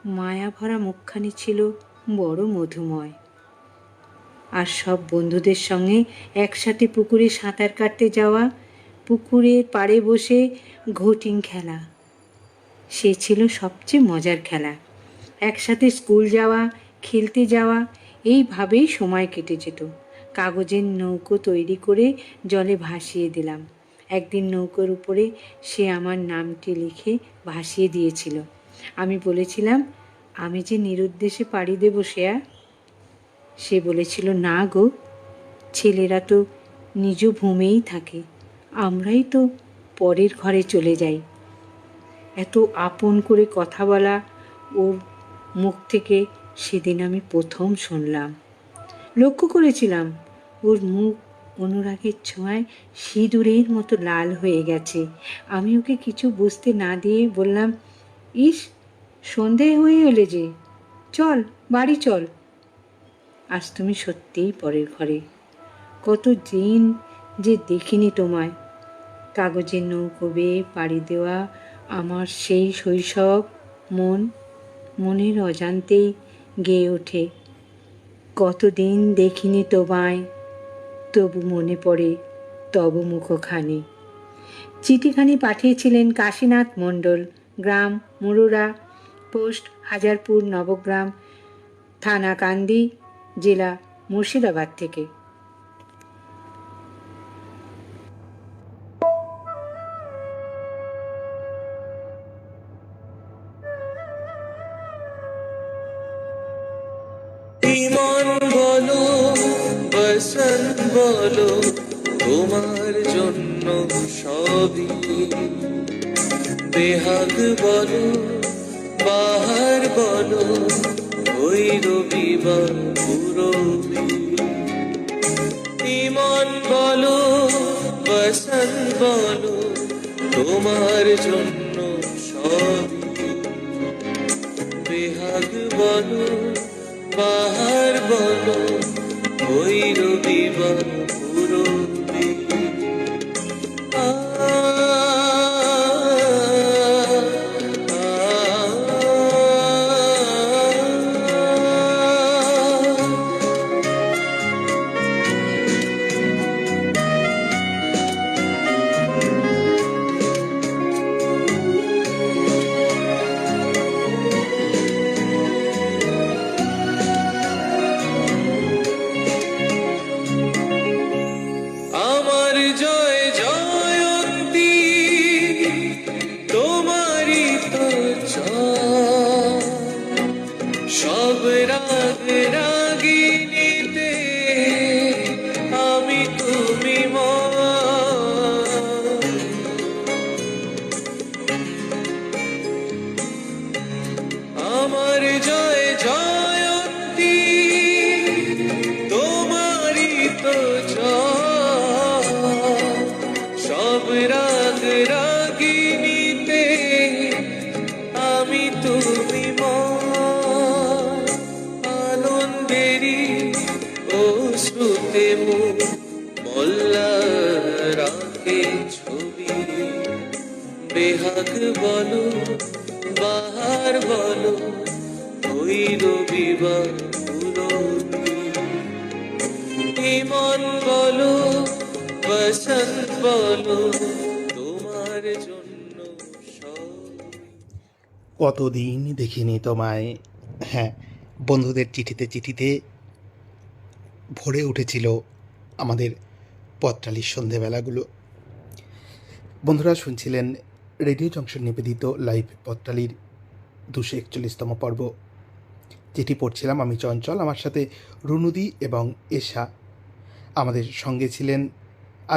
মায়া ভরা মুখখানি ছিল বড় মধুময়। আর সব বন্ধুদের সঙ্গে একসাথে পুকুরে সাঁতার কাটতে যাওয়া, পুকুরের পাড়ে বসে ঘটিং খেলা, সে ছিল সবচেয়ে মজার খেলা। একসাথে স্কুল যাওয়া, খেলতে যাওয়া, এইভাবেই সময় কেটে যেত। কাগজের নৌকো তৈরি করে জলে ভাসিয়ে দিলাম। একদিন নৌকোর উপরে সে আমার নামটি লিখে ভাসিয়ে দিয়েছিল। আমি বলেছিলাম, আমি যে নিরুদ্দেশে পাড়ি দেব শ্রেয়া। সে বলেছিল, না গো, ছেলেরা তো নিজ ভূমেই থাকে, আমরাই তো পরের ঘরে চলে যাই। এত আপন করে কথা বলা ওর মুখ থেকে সেদিন আমি প্রথম শুনলাম। লক্ষ্য করেছিলাম ওর মুখ অনুরাগের ছোঁয়ায় সিঁদুরের মতো লাল হয়ে গেছে। আমি ওকে কিছু বুঝতে না দিয়ে বললাম, ইস, সন্ধে হয়ে এলে যে, চল বাড়ি চল। আজ তুমি সত্যিই পরের ঘরে। কত দিন যে দেখিনি তোমায়, কাগজের নৌকো বেয়ে পাড়ি দেওয়া আমার সেই শৈশব মনের অজান্তেই গেয়ে ওঠে, কতদিন দেখিনি তোমায়, তবু মনে পড়ে তব মুখখানি। চিঠিখানি পাঠিয়েছিলেন কাশীনাথ মণ্ডল, গ্রাম মুরুরা, পোস্ট হাজারপুর নবগ্রাম, থানা কান্দি, জেলা মুর্শিদাবাদ থেকে। ইমন বলো, বসন্ত বলো, তোমার জন্য সবই। বেহাগ বলো, বাহার বলো, ওই রবিবার পুরবি। ইমন বলো, বসন্ত বলো, তোমার জন্য সবই। বেহাগ বলো, বাহার বলো, ওই রবিবার পুরবি। আ আমার জয় জয়ন্তী, তোমারই তো জয়। সব রাগ রাগিনীতে আমি তুমি ময়। আমার জয় জয়ন্তী, তোমারই তো জয়। সব রাগ রাগিনীতে আমি তুমি ময়। আনন্দেরই অশ্রুতে মুখ মল্লা রাখে ছবি। বেহাগ বলো, বাহার বলো, ওই রবিবার পুরবি। ইমন বলো, বসন্ত বলো, তোমার জন্য সব। কতদিন দেখিনি তোমায়। হ্যাঁ, বন্ধুদের চিঠিতে চিঠিতে ভরে উঠেছিল আমাদের পত্রালির সন্ধেবেলাগুলো। বন্ধুরা শুনছিলেন রেডিও জংশন নিবেদিত লাইভ পত্রালির 241তম পর্ব। চিঠি পড়ছিলাম আমি চঞ্চল, আমার সাথে রুনুদি এবং এশা। আমাদের সঙ্গে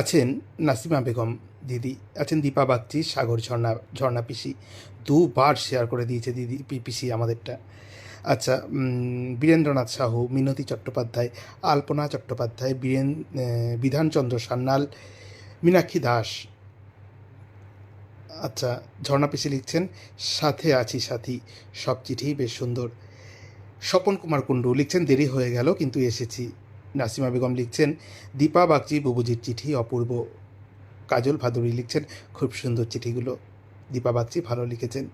আছেন নাসিমা বেগম দিদি, আছেন দীপা বাগচি, সাগর ঝর্ণা পিসি। দুবার শেয়ার করে দিয়েছে দিদি পিসি আমাদেরটা। আচ্ছা, বীরেন্দ্রনাথ সাহু, মিনতি চট্টোপাধ্যায়, আলপনা চট্টোপাধ্যায়, বিধানচন্দ্র সান্যাল, মীনাক্ষী দাস। আচ্ছা, ঝর্ণা পিসি লিখছেন সাথে আছি সাথী, সব চিঠি বেশ সুন্দর। স্বপন কুমার কুণ্ডু লিখছেন দেরি হয়ে গেল কিন্তু এসেছি। নাসিমা বেগম লিখছেন দীপা বাগচি বুবুজির চিঠি অপূর্ব। কাজল ভাদুরী লিখছেন খুব সুন্দর চিঠিগুলো। দীপা বাগচি ভালো লিখেছেন।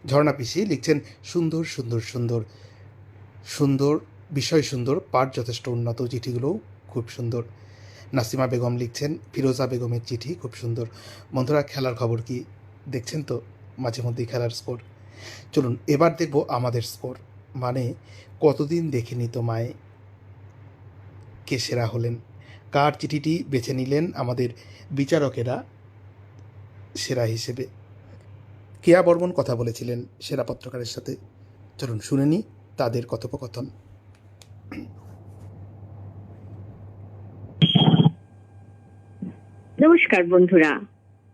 ঝর্ণা পিসি লিখছেন সুন্দর সুন্দর সুন্দর সুন্দর বিষয়, সুন্দর পাঠ, যথেষ্ট উন্নত, চিঠিগুলোও খুব সুন্দর। নাসিমা বেগম লিখছেন ফিরোজা বেগমের চিঠি খুব সুন্দর। বন্ধুরা, খেলার খবর কি দেখছেন তো? মাঝে মধ্যেই খেলার স্কোর। চলুন এবার দেখব আমাদের স্কোর, মানে কতদিন দেখিনি তোমায় কে সেরা হলেন, কার চিঠিটি বেছে নিলেন আমাদের বিচারকেরা সেরা হিসেবে। কেয়া বর্মন কথা বলেছিলেন সেরা পত্রকারের সাথে। চলুন শুনে নিই তাদের কথোপকথন। নমস্কার বন্ধুরা,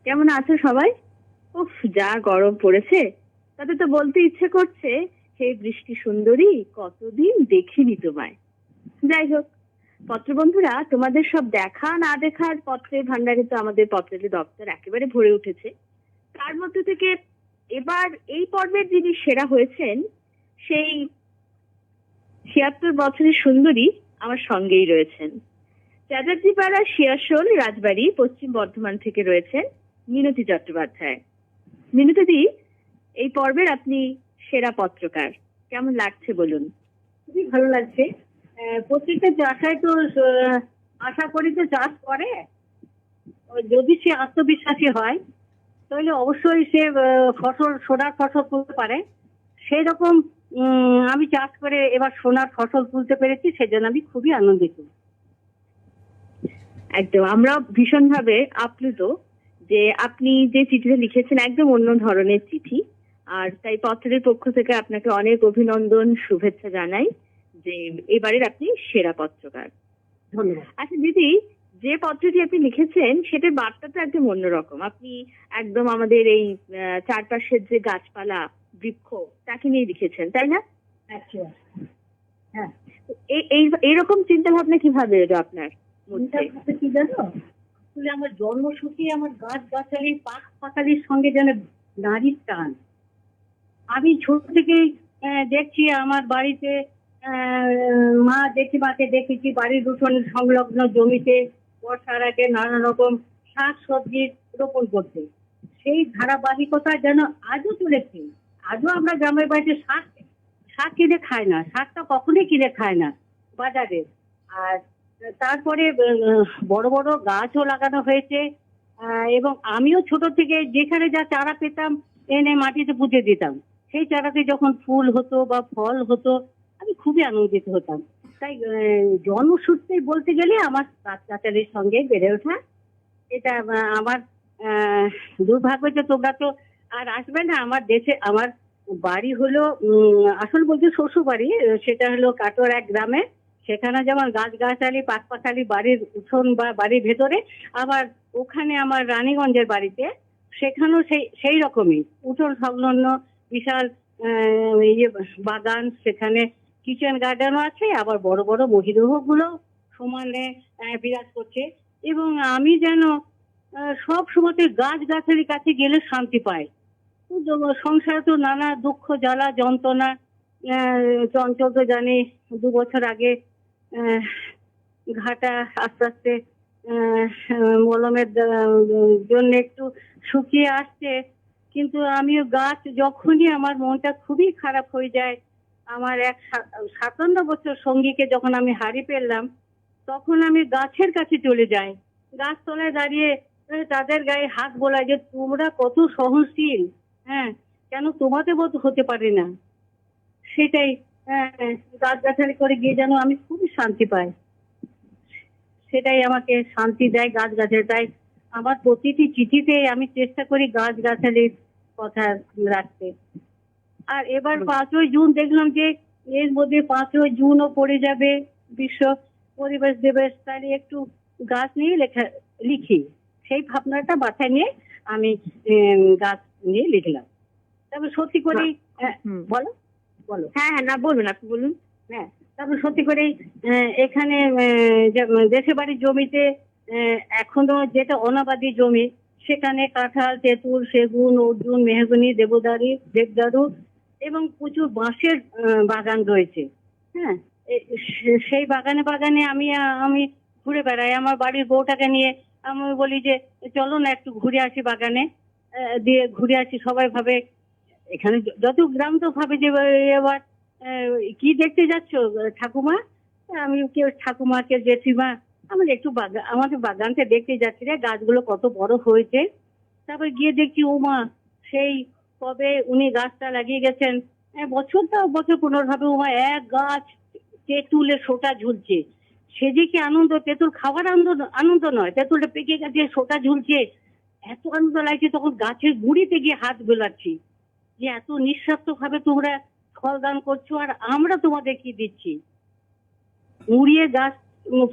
কেমন আছো সবাই? উফ, যা গরম পড়েছে, তাতে তো বলতে ইচ্ছে করছে হে বৃষ্টি সুন্দরী, কতদিন দেখিনি তোমায়। যাই হোক, পত্র বন্ধুরা, তোমাদের সব দেখা না দেখার পত্রের ভান্ডারে তো আমাদের পত্রের দপ্তর একেবারে ভরে উঠেছে। তার মধ্যে থেকে এবার এই পর্বের যিনি সেরা হয়েছেন, সেই 76 বছরের সুন্দরী আমার সঙ্গেই রয়েছেন। চাচাজিপাড়া শিয়াশোল রাজবাড়ি পশ্চিম বর্ধমান থেকে রয়েছেন মিনতি চট্টোপাধ্যায়। মিনতিদি, এই পর্বের আপনি সেরা পত্রকার, কেমন লাগছে বলুন? খুবই ভালো লাগছে। প্রত্যেকটা চাষাই তো আশা করি তো চাষ করে। যদি সে আত্মবিশ্বাসী হয় তাহলে অবশ্যই সে সোনার ফসল তুলতে পারে। সেই রকম আমি চাষ করে এবার সোনার ফসল তুলতে পেরেছি, সেজন্য আমি খুবই আনন্দিত। একদম, আমরা ভীষণভাবে আপ্লুত যে আপনি যে চিঠিটা লিখেছেন একদম অন্য ধরনের চিঠি। আর তাই পত্রের পক্ষ থেকে আপনাকে অনেক অভিনন্দন, শুভেচ্ছা জানাই যে এবারের আপনি সেরা পত্রকার। ধন্যবাদ। আচ্ছা দিদি, যে পত্রটি আপনি লিখেছেন সেটার বার্তা তো একদম অন্যরকম। আপনি একদম আমাদের এই চারপাশের যে গাছপালা, বৃক্ষ, তাকে নিয়ে লিখেছেন, তাই না? হ্যাঁ, এইরকম চিন্তা ভাবনা কিভাবে এলো আপনার মধ্যে? কি জানো, আসলে আমার জন্মসূত্রে আমার গাছ গাছালি পাখ পাখালির সঙ্গে যেন নারীর টান। আমি ছোট থেকেই দেখছি আমার বাড়িতে মা জেঠিমাকে দেখেছি বাড়ির উঠোন সংলগ্ন জমিতে বর্ষার আগে নানা রকম শাক সবজি রোপণ করতে। সেই ধারাবাহিকতা যেন আজও চলেছে। আজও আমরা গ্রামের বাড়িতে শাক কিনে খাই না, শাকটা কখনোই কিনে খায় না বাজারে। আর তারপরে বড় বড় গাছও লাগানো হয়েছে। এবং আমিও ছোট থেকে যেখানে যা চারা পেতাম এনে মাটিতে পুঁতে দিতাম। সেই চারাতে যখন ফুল হতো বা ফল হতো আমি খুবই আনন্দিত হতাম। তাই জন্মসূত্রেই বলতে গেলে আমার গাছগাছালির সঙ্গে বেড়ে ওঠা। এটা আমার দুর্ভাগ্য যে তোমরা তো আর আসবে না আমার দেশে। আমার বাড়ি হলো আসল বলতে শ্বশুর বাড়ি, সেটা হলো কাটোয়ার এক গ্রামে। সেখানে যেমন গাছগাছালি পাখ পাখালি বাড়ির উঠোন বা বাড়ির ভেতরে, আবার ওখানে আমার রানীগঞ্জের বাড়িতে সেখানেও সেই রকমই উঠোন সংলগ্ন বিশাল বাগান। সেখানে কিচেন গার্ডেনও আছে, আবার বড় বড় মহিরুহ গুলো সমানে বিরাজ করছে। এবং আমি যেন সব সময়তে গাছ গাছালির কাছে গেলে শান্তি পাই। সংসারে তো নানা দুঃখ জ্বালা যন্ত্রণা। চঞ্চল তো জানি 2 বছর আগে ঘাটা আস্তে আস্তে মলমের জন্য একটু শুকিয়ে আসছে। কিন্তু আমিও গাছ, যখনই আমার মনটা খুবই খারাপ হয়ে যায়, আমার এক 57 বছর সঙ্গীকে যখন আমি হারিয়ে ফেললাম, তখন আমি গাছের কাছে চলে যাই। গাছতলায় দাঁড়িয়ে তাদের গায়ে হাত বোলাই যে তোমরা কত সহনশীল, হ্যাঁ, কেন তোমাদের মতো হতে পারে না। সেটাই গাছগাছালি করে গিয়ে যেন আমি খুবই শান্তি পাই। সেটাই আমাকে শান্তি দেয় গাছগাছালি। তাই আমার প্রতিটি চিঠিতে আমি চেষ্টা করি গাছগাছালির কথা রাখতে। আর এবার 5ই জুন দেখলাম যে এর মধ্যে 5ই জুনও পড়ে যাবে বিশ্ব পরিবেশ দিবস। তাহলে একটু গাছ নিয়ে লিখি, সেই ভাবনাটা মাথায় নিয়ে আমি গাছ নিয়ে লিখলাম। তারপর সত্যি করেই বলো বলো। হ্যাঁ হ্যাঁ, না বলুন, আপনি বলুন। হ্যাঁ, তারপর সত্যি করেই এখানে দেশের বাড়ির জমিতে এখনো যেটা অনাবাদি জমি, সেখানে কাঁঠাল, তেঁতুল, সেগুন, অর্জুন, মেহগনি, দেবদারু এবং প্রচুর বাঁশের বাগান রয়েছে। হ্যাঁ, সেই বাগানে আমি ঘুরে বেড়াই আমার বাড়ির বউটাকে নিয়ে। আমি বলি যে চলো না একটু ঘুরে আসি বাগানে, দিয়ে ঘুরে আসি। সবাই ভাবে এখানে যত গ্রাম তো ভাবে যে এবার কি দেখতে যাচ্ছ ঠাকুমা। আমি কেউ ঠাকুমা কেউ জেঠিমা, আমি একটু আমাদের বাগানটা দেখতে যাচ্ছি রে, গাছগুলো কত বড় হয়েছে। তারপর গিয়ে দেখছি ও মা, সেই কবে উনি গাছটা লাগিয়ে গেছেন, বছর 15 ভাবে ও মা এক গাছ তেঁতুলের শোটা ঝুলছে। সে যে কি আনন্দ! তেঁতুল খাওয়ার আনন্দ নয়, তেঁতুলটা পেকে গেছে, শোটা ঝুলছে, এত আনন্দ লাগছে। তখন গাছের গুঁড়িতে গিয়ে হাত বোলাচ্ছি যে এত নিঃস্বার্থ ভাবে তোমরা ফল দান করছো, আর আমরা তোমাদের কি দিচ্ছি। মুড়িয়ে গাছ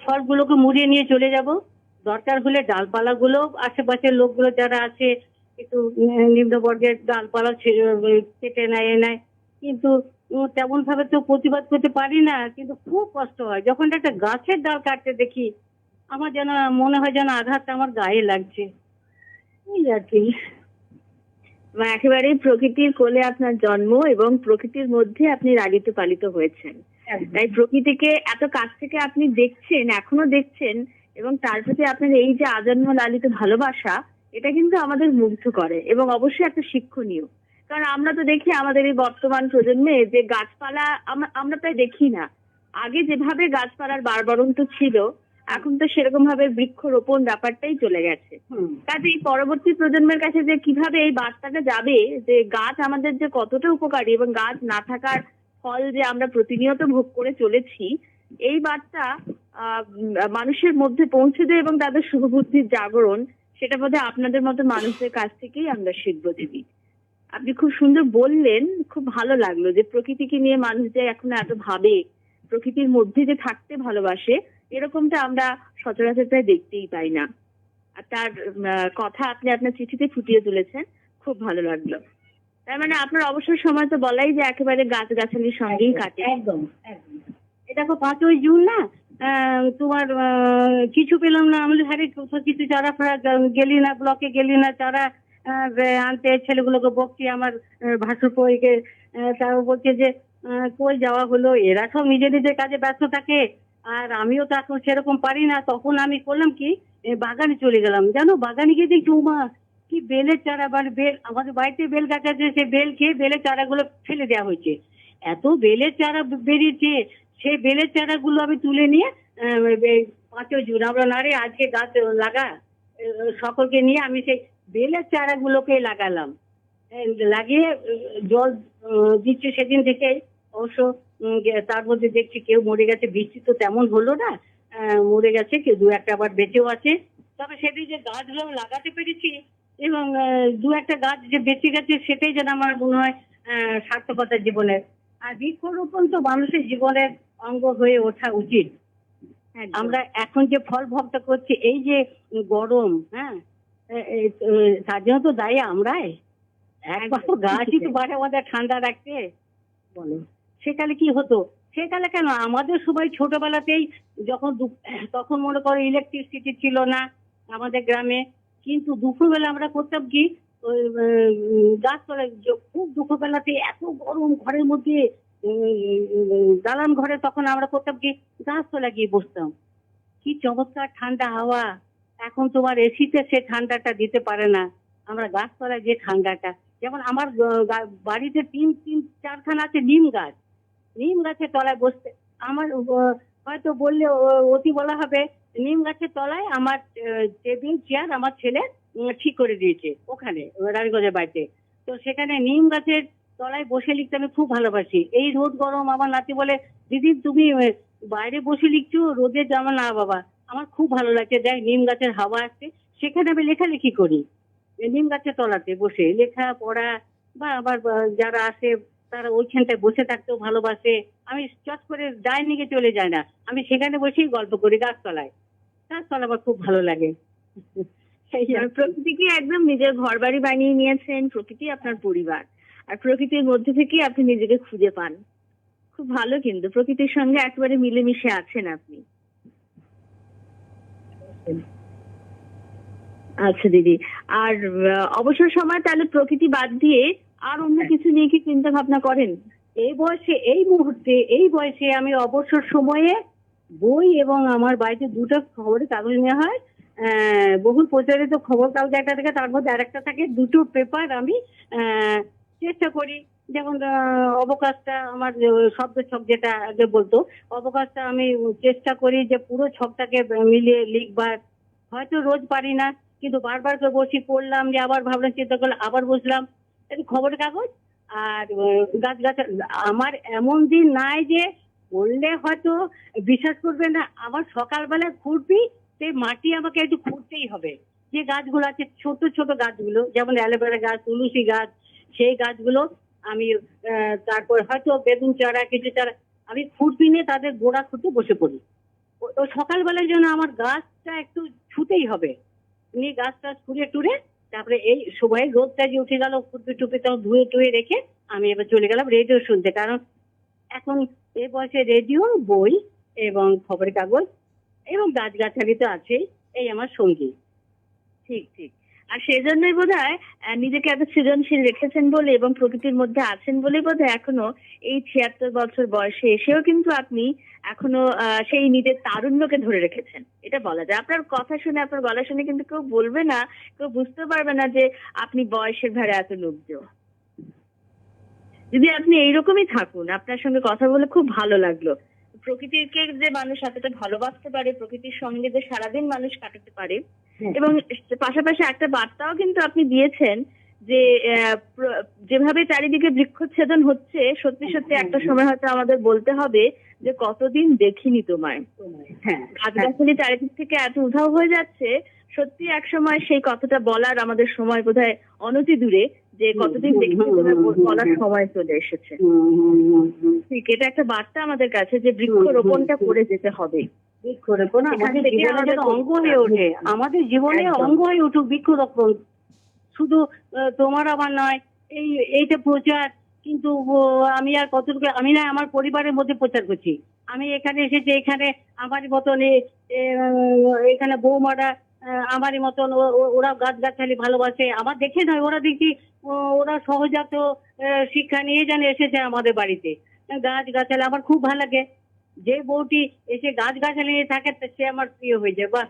ফলগুলোকে মুড়িয়ে নিয়ে চলে যাব। দরকার হলে ডালপালাগুলো আশেপাশের লোকগুলো যারা আছে একটু নিম্নবর্গের ডালপালা কেটে নেয়, কিন্তু তেমন ভাবে তো প্রতিবাদ করতে পারি না। কিন্তু খুব কষ্ট হয় যখন একটা গাছের ডাল কাটতে দেখি, আমার যেন মনে হয় যেন আঘাতটা আমার গায়ে লাগছে। এই আর কি। একেবারেই প্রকৃতির কোলে আপনার জন্ম এবং প্রকৃতির মধ্যে আপনি লালিত পালিত হয়েছেন। তাই প্রকৃতিকে এত কাছ থেকে আপনি দেখছেন, এখনো দেখছেন, এবং তার প্রতি আপনার এই যে আজন্ম লালিত ভালোবাসা, এটা কিন্তু আমাদের মুগ্ধ করে এবং অবশ্যই একটা শিক্ষণীয়। কারণ আমরা তো দেখি আমাদের এই বর্তমান প্রজন্মে যে গাছপালা আমরা প্রায় দেখি না। আগে যেভাবে গাছপালার বাড়বাড়ন্ত ছিল, এখন তো সেরকম ভাবে বৃক্ষরোপণ ব্যাপারটাই চলে গেছে। কাজে এই পরবর্তী প্রজন্মের কাছে যে কিভাবে এই বার্তাটা যাবে যে গাছ আমাদের যে কতটা উপকারী এবং গাছ না থাকার ফল যে আমরা প্রতিনিয়ত ভোগ করে চলেছি, এই বার্তা মানুষের মধ্যে পৌঁছে দেয় এবং তাদের শুভবুদ্ধির জাগরণ, সেটা বোধহয় আপনাদের মতো মানুষদের কাছ থেকেই আমরা শিখবো দিদি। আপনি খুব সুন্দর বললেন, খুব ভালো লাগলো যে প্রকৃতিকে নিয়ে মানুষ যে এখন এত ভাবে, প্রকৃতির মধ্যে যে থাকতে ভালোবাসে, এরকমটা আমরা সচরাচর প্রায় দেখতেই পাই না। আর তার কথা আপনি আপনার চিঠিতে ফুটিয়ে তুলেছেন, খুব ভালো লাগলো। তার মানে আপনার অবসর সময় তো বলাই যে একেবারে গাছগাছালির সঙ্গেই কাটে। একদম একদম। এটা তো 5ই জুন না, তোমার কিছু পেলাম না, আমাদের হারে কিছু চারা ফারা গেলি না, ব্লকে গেলি না চারা আনতে, ছেলেগুলোকে বকছি আমার ভাসুরকে, তারা বলছে যে কই যাওয়া হলো, এরা সব নিজের নিজের কাজে ব্যস্ত থাকে, আর আমিও তো এখন সেরকম পারি না। তখন আমি করলাম কি, বাগানে চলে গেলাম। জানো, বাগানে গিয়ে দেখছি উমা কি বেলের চারা, মানে বেল, আমাদের বাড়িতে বেল গাছ আছে, সে বেল খেয়ে বেলের চারাগুলো ফেলে দেওয়া হয়েছে। এত বেলের চারা বেরিয়েছে, সেই বেলের চারাগুলো আমি তুলে নিয়ে 5ই জুন আমরা না রে আজকে গাছ লাগা, সকলকে নিয়ে আমি সেই বেলের চারাগুলোকে লাগালাম। লাগিয়ে জল দিচ্ছে সেদিন থেকে। অবশ্য তার মধ্যে দেখছি কেউ মরে গেছে, বৃষ্টি তো তেমন হলো না, মরে গেছে কেউ, 2-1টা আবার বেঁচেও আছে। তবে সেদিন যে গাছগুলো লাগাতে পেরেছি এবং 2-1টা গাছ যে বেঁচে গেছে, সেটাই যেন আমার মনে হয় সার্থকতা জীবনের। আর বৃক্ষরোপণ তো মানুষের জীবনের অঙ্গ হয়ে ওঠা উচিত। আমরা এখন যে ফল ভোগটা করছি, এই যে গরম, হ্যাঁ, তার জন্য তো দায়ী আমরাই। একমাত্র গাছই তো পারে আমাদের ঠান্ডা রাখতে। বলো, সেকালে কি হতো? সেকালে কেন, আমাদের সবাই ছোটবেলাতেই যখন তখন মনে করো ইলেকট্রিসিটি ছিল না আমাদের গ্রামে, কিন্তু দুপুরবেলা আমরা করতাম কি, ওই গাছতলায়, খুব দুপুরবেলাতে এত গরম ঘরের মধ্যে, দালান ঘরে, তখন আমরা করতাম কি, গাছতলা গিয়ে বসতাম। কি চমৎকার ঠান্ডা হাওয়া। এখন তোমার এসিতে সে ঠান্ডাটা দিতে পারে না। আমরা গাছতলায় যে ঠান্ডাটা, যেমন আমার বাড়িতে 3-4খানা আছে নিম গাছ, নিম গাছের তলায় বসতে আমার হয়তো বললে অতি বলা হবে, নিম গাছের তলায় আমার টেবিল চেয়ার আমার ছেলে ঠিক করে দিয়েছে ওখানে রানীগঞ্জের বাড়িতে। তো সেখানে নিম গাছের তলায় বসে লিখতে আমি খুব ভালোবাসি। এই রোদ গরম, আমার নাতি বলে দিদি তুমি বাইরে বসে লিখছো, রোদে যাবো না বাবা, আমার খুব ভালো লাগছে, দেখ নিম গাছের হাওয়া আসছে, সেখানে আমি লেখালেখি করি নিম গাছের তলাতে বসে, লেখা পড়া। বা আবার যারা আসে তারা ওইখানটায় বসে থাকতেও ভালোবাসে। আমি চট করে ডাইনিংয়ে চলে যাই না, আমি সেখানে বসেই গল্প করি গাছতলায়। গাছতলা আমার খুব ভালো লাগে। প্রকৃতিকে একদম নিজের ঘর বাড়ি বানিয়ে নিয়েছেন, প্রকৃতি আপনার পরিবার, আর প্রকৃতির মধ্যে থেকে আপনি নিজেকে খুঁজে পান। খুব ভালো, কিন্তু প্রকৃতির সঙ্গে একেবারে মিলেমিশে আছেন আপনি। আচ্ছা দিদি, আর অবসর সময় তাহলে প্রকৃতি বাদ দিয়ে আর অন্য কিছু নিয়ে কি চিন্তা ভাবনা করেন? এই বয়সে, এই মুহূর্তে, এই বয়সে আমি অবসর সময়ে বই এবং আমার বাড়িতে 2টা খবরের কাগজ নেওয়া হয়, বহুল প্রচারিত খবর কাগজ একটা থেকে, তার মধ্যে আরেকটা থাকে, 2টো পেপার আমি চেষ্টা করি। যেমন অবকাশটা আমার শব্দ ছক যেটা আগে বলতো, অবকাশটা আমি চেষ্টা করি যে পুরো ছকটাকে মিলিয়ে লিখবার। হয়তো রোজ পারি না, কিন্তু বারবার করে বসি, পড়লাম, যে আবার ভাবলাম, চিন্তা করলাম, আবার বসলাম। খবরের কাগজ আর গাছ। আমার এমন দিন নাই যে বললে হয়তো বিশ্বাস করবে না, আমার সকালবেলা খুঁড়বি, সেই মাটি আমাকে একটু খুঁড়তেই হবে। যে গাছগুলো আছে ছোট ছোট গাছগুলো, যেমন অ্যালোভেরা গাছ, তুলসী গাছ, সেই গাছগুলো আমি তারপর হয়তো বেগুন চারা, কিছু চারা আমি খুঁড়বি নিয়ে তাদের গোড়া খুঁড়তে বসে পড়ি। ও সকালবেলার জন্য আমার গাছটা একটু ছুতেই হবে, নিয়ে গাছটা খুঁড়ে টুড়ে তারপরে এই সময় রোদটা যে উঠে গেল, ফুটবে টুপে তাও ধুয়ে টুয়ে রেখে আমি এবার চলে গেলাম রেডিও শুনতে। কারণ এখন এই বয়সে রেডিও, বই এবং খবরের কাগজ এবং গাছগাছালি তো আছেই, এই আমার সঙ্গী। ঠিক ঠিক। আর সেজন্যই বোধহয় নিজেকে এত সৃজনশীল রেখেছেন বলে এবং প্রকৃতির মধ্যে আছেন বলেই বোধহয় এখনো এই ৭৬ বছর বয়সে এসেও কিন্তু আপনি এখনো সেই নিজের তারুণ্যকে ধরে রেখেছেন, এটা বলা যায়। আপনার কথা শুনে, আপনার গলা শুনে কিন্তু কেউ বলবে না, কেউ বুঝতে পারবে না যে আপনি বয়সের ভারে এত লুব্ধ। যদি আপনি এইরকমই থাকুন, আপনার সঙ্গে কথা বলে খুব ভালো লাগলো। প্রকৃতিকে যে মানুষ এতটা ভালোবাসতে পারে, প্রকৃতির সঙ্গে যে সারাদিন মানুষ কাটাতে পারে, এবং পাশাপাশি একটা বার্তাও কিন্তু আপনি দিয়েছেন যে যেভাবে চারিদিকে বৃক্ষচ্ছেদন হচ্ছে, সত্যি সত্যি একটা সময় হয়তো আমাদের বলতে হবে যে কতদিন দেখিনি তোমায়। হ্যাঁ, গাছগাছালি চারিদিক থেকে এত উধাও হয়ে যাচ্ছে, সত্যি এক সময় সেই কথাটা বলার আমাদের সময় বোধহয় অনতি দূরে, যে কতদিন দেখিনি তোমায় বলার সময় চলে এসেছে। ঠিক, এটা একটা বার্তা আমাদের কাছে যে বৃক্ষরোপণটা করে যেতে হবে। বৃক্ষরোপণ আমাদের জীবনের অঙ্গ হয়ে ওঠে, আমাদের জীবনে অঙ্গ হয়ে উঠুক বৃক্ষরোপণ। শুধু তোমার আমার নয়, এইটা প্রচার কিন্তু আমি আর কতটুকু, আমি না আমার পরিবারের মধ্যে প্রচার করছি। আমি এখানে এসেছি, এখানে আমারই মতন এখানে বৌমারা আমারই মতন ওরা গাছগাছালি ভালোবাসে। আমার দেখে নয়, ওরা দেখি ওরা সহজাত শিক্ষা নিয়ে যেন এসেছে আমাদের বাড়িতে। গাছগাছালি আমার খুব ভালো লাগে। যে বউটি এসে গাছগাছালি নিয়ে থাকে সে আমার প্রিয় হয়ে যায়। বাহ,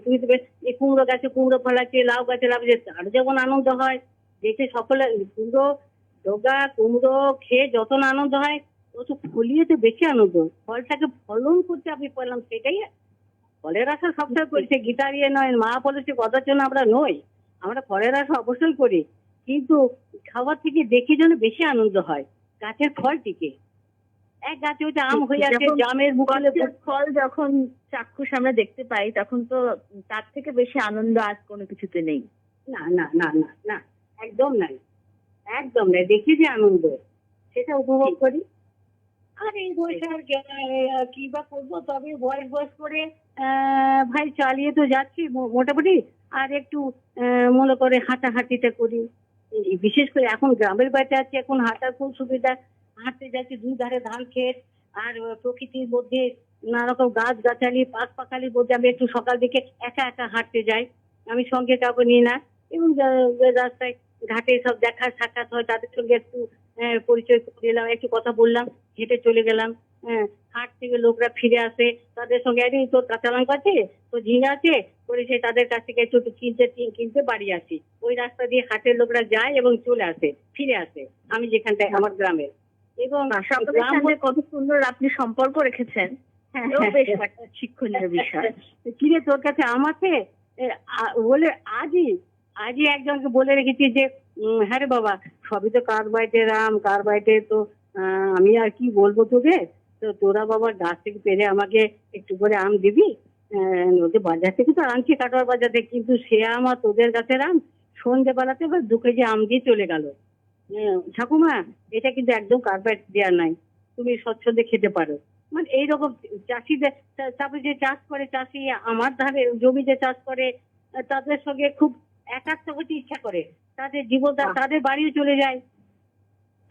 তুমি তো বেশ, এই কুমড়ো গাছে কুমড়ো ফলাচ্ছে, লাউ গাছে লাউ, তার যেমন আনন্দ হয় দেখে সকলে। কুমড়ো ডোগা কুমড়ো খেয়ে যত না আনন্দ হয়, তত ফলিয়ে তো বেশি আনন্দ। ফলটাকে ফলন করতে আমি পেলাম, সেটাই ফলের আশা সবসময় করছে। গীতার নয়, মা বলেছে কথার জন্য আমরা নই, আমরা ফলের আশা অবশ্যই করি, কিন্তু খাবার থেকে দেখে যেন বেশি আনন্দ হয় গাছের ফলটিকে। এক গাছে ওইটা আম হয়ে আছে, জামের মুকুলে ফল যখন চাক্ষুষ আমরা দেখতে পাই, তখন তো তার থেকে বেশি আনন্দ আর কোনো কিছুতে নেই। না না না না না, একদম নাই, একদম নাই। দেখি যে আনন্দ সেটা উপভোগ করি। আর এই বয়সে আর কি বা করবো, তবে বয়স করে ভাই চালিয়ে তো যাচ্ছি মোটামুটি। আর একটু মনে করে হাঁটাহাঁটিটা করি, বিশেষ করে এখন গ্রামের বাড়িতে আছি, এখন হাঁটার খুব সুবিধা। হাঁটতে যাচ্ছি, দুই ধারে ধান ক্ষেত আর প্রকৃতির মধ্যে নানা রকম গাছ গাছালি পাখ পাখালির মধ্যে আমি একটু সকাল দিকে একা একা হাঁটতে যাই, আমি সঙ্গে কাউকে নিই না। এবং রাস্তায় ঘাটে সব দেখা সাক্ষাৎ হয়, তাদের সঙ্গে একটু পরিচয় করে দিলাম, একটু কথা বললাম, হেঁটে চলে গেলাম। হাট থেকে লোকরা ফিরে আসে, তাদের সঙ্গে আরে তোর কাঁচা লঙ্কা আছে, তোর ঝিঙে আছে করে, সে তাদের কাছ থেকে একটু কিনতে বাড়ি আসি। ওই রাস্তা দিয়ে হাটের লোকরা যায় এবং চলে আসে, ফিরে আসে আমি যেখানটায় আমার গ্রামের। এবং সকলের সঙ্গে কত সুন্দর আপনি সম্পর্ক রেখেছেন, এটাও বেশ একটা শিক্ষণীয় বিষয়। কিরে তোর কাছে আম আছে বলে আজই একজনকে বলে রেখেছি যে হ্যাঁ রে বাবা, সবই তো কার বাড়িতে আম, কার বাড়িতে তো আমি আর কি বলবো তোকে, তো তোরা বাবা গাছ থেকে পেরে আমাকে একটু করে আম দিবি। ওদের বাজার থেকে তো আনছি, কাটোয়ার বাজার থেকে, কিন্তু সে আম আর তোদের গাছের আম সন্ধ্যেবেলাতে এবার 2 কেজি আম দিয়ে চলে গেল। ঠাকুমা, এটা কিন্তু একদম কার্পেট দেওয়া নাই, তুমি স্বচ্ছন্দে খেতে পারো। মানে এইরকম চাষিদের, তারপরে যে চাষ করে চাষি আমার ধারে জমিতে চাষ করে, তাদের সঙ্গে খুব একাত্ম হতে ইচ্ছা করে। তাদের জীবন, তাদের বাড়িও চলে যায়,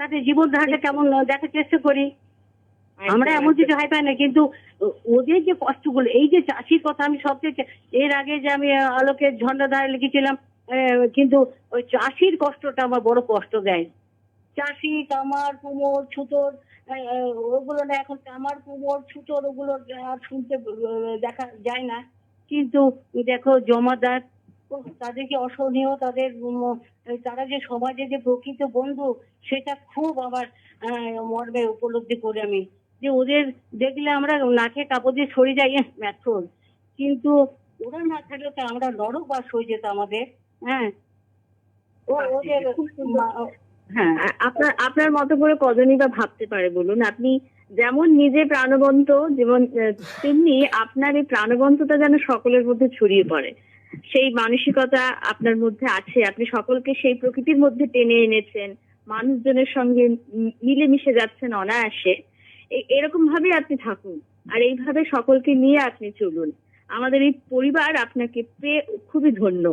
তাদের জীবন ধারাটা কেমন দেখার চেষ্টা করি। আমরা এমন কিছু হাই পাই না, কিন্তু ওদের যে কষ্টগুলো, এই যে চাষির কথা আমি সবচেয়ে, এর আগে যে আমি আলোকের ঝন্ডা ধারে লিখেছিলাম, কিন্তু ওই চাষির কষ্টটা আমার বড় কষ্ট দেয়। চাষি কামার কুমোর ছুতোর, ওগুলো না এখন কামার কুমোর ছুতোর ওগুলো আর শুনতে দেখা যায় না। কিন্তু দেখো জমাদার, তাদেরকে অসহনীয়, তারা যে সমাজে যে প্রকৃত বন্ধু, সেটা খুব আমার মর্মে উপলব্ধি করি আমি, যে ওদের দেখলে আমরা নাকে কাপড় দিয়ে সরে যাই ম্যাথর, কিন্তু ওরা না থাকলে তো আমরা নরকবাস হয়ে যেত আমাদের। হ্যাঁ, ওদের হ্যাঁ, আপনার মতো করে কজনই বা ভাবতে পারে বলুন? আপনি যেমন নিজে প্রাণবন্ত, যেমন তেমনি আপনার এই প্রাণবন্ততা যেন সকলের মধ্যে ছড়িয়ে পড়ে, সেই মানসিকতা আপনার মধ্যে আছে। আপনি সকলকে সেই প্রকৃতির মধ্যে টেনে এনেছেন, মানুষজনের সঙ্গে মিলেমিশে যাচ্ছেন অনায়াসে। এরকম ভাবে আপনি থাকুন, আর এইভাবে সকলকে নিয়ে আপনি চলুন। আমাদের এই পরিবার আপনাকে পেয়ে খুবই ধন্য।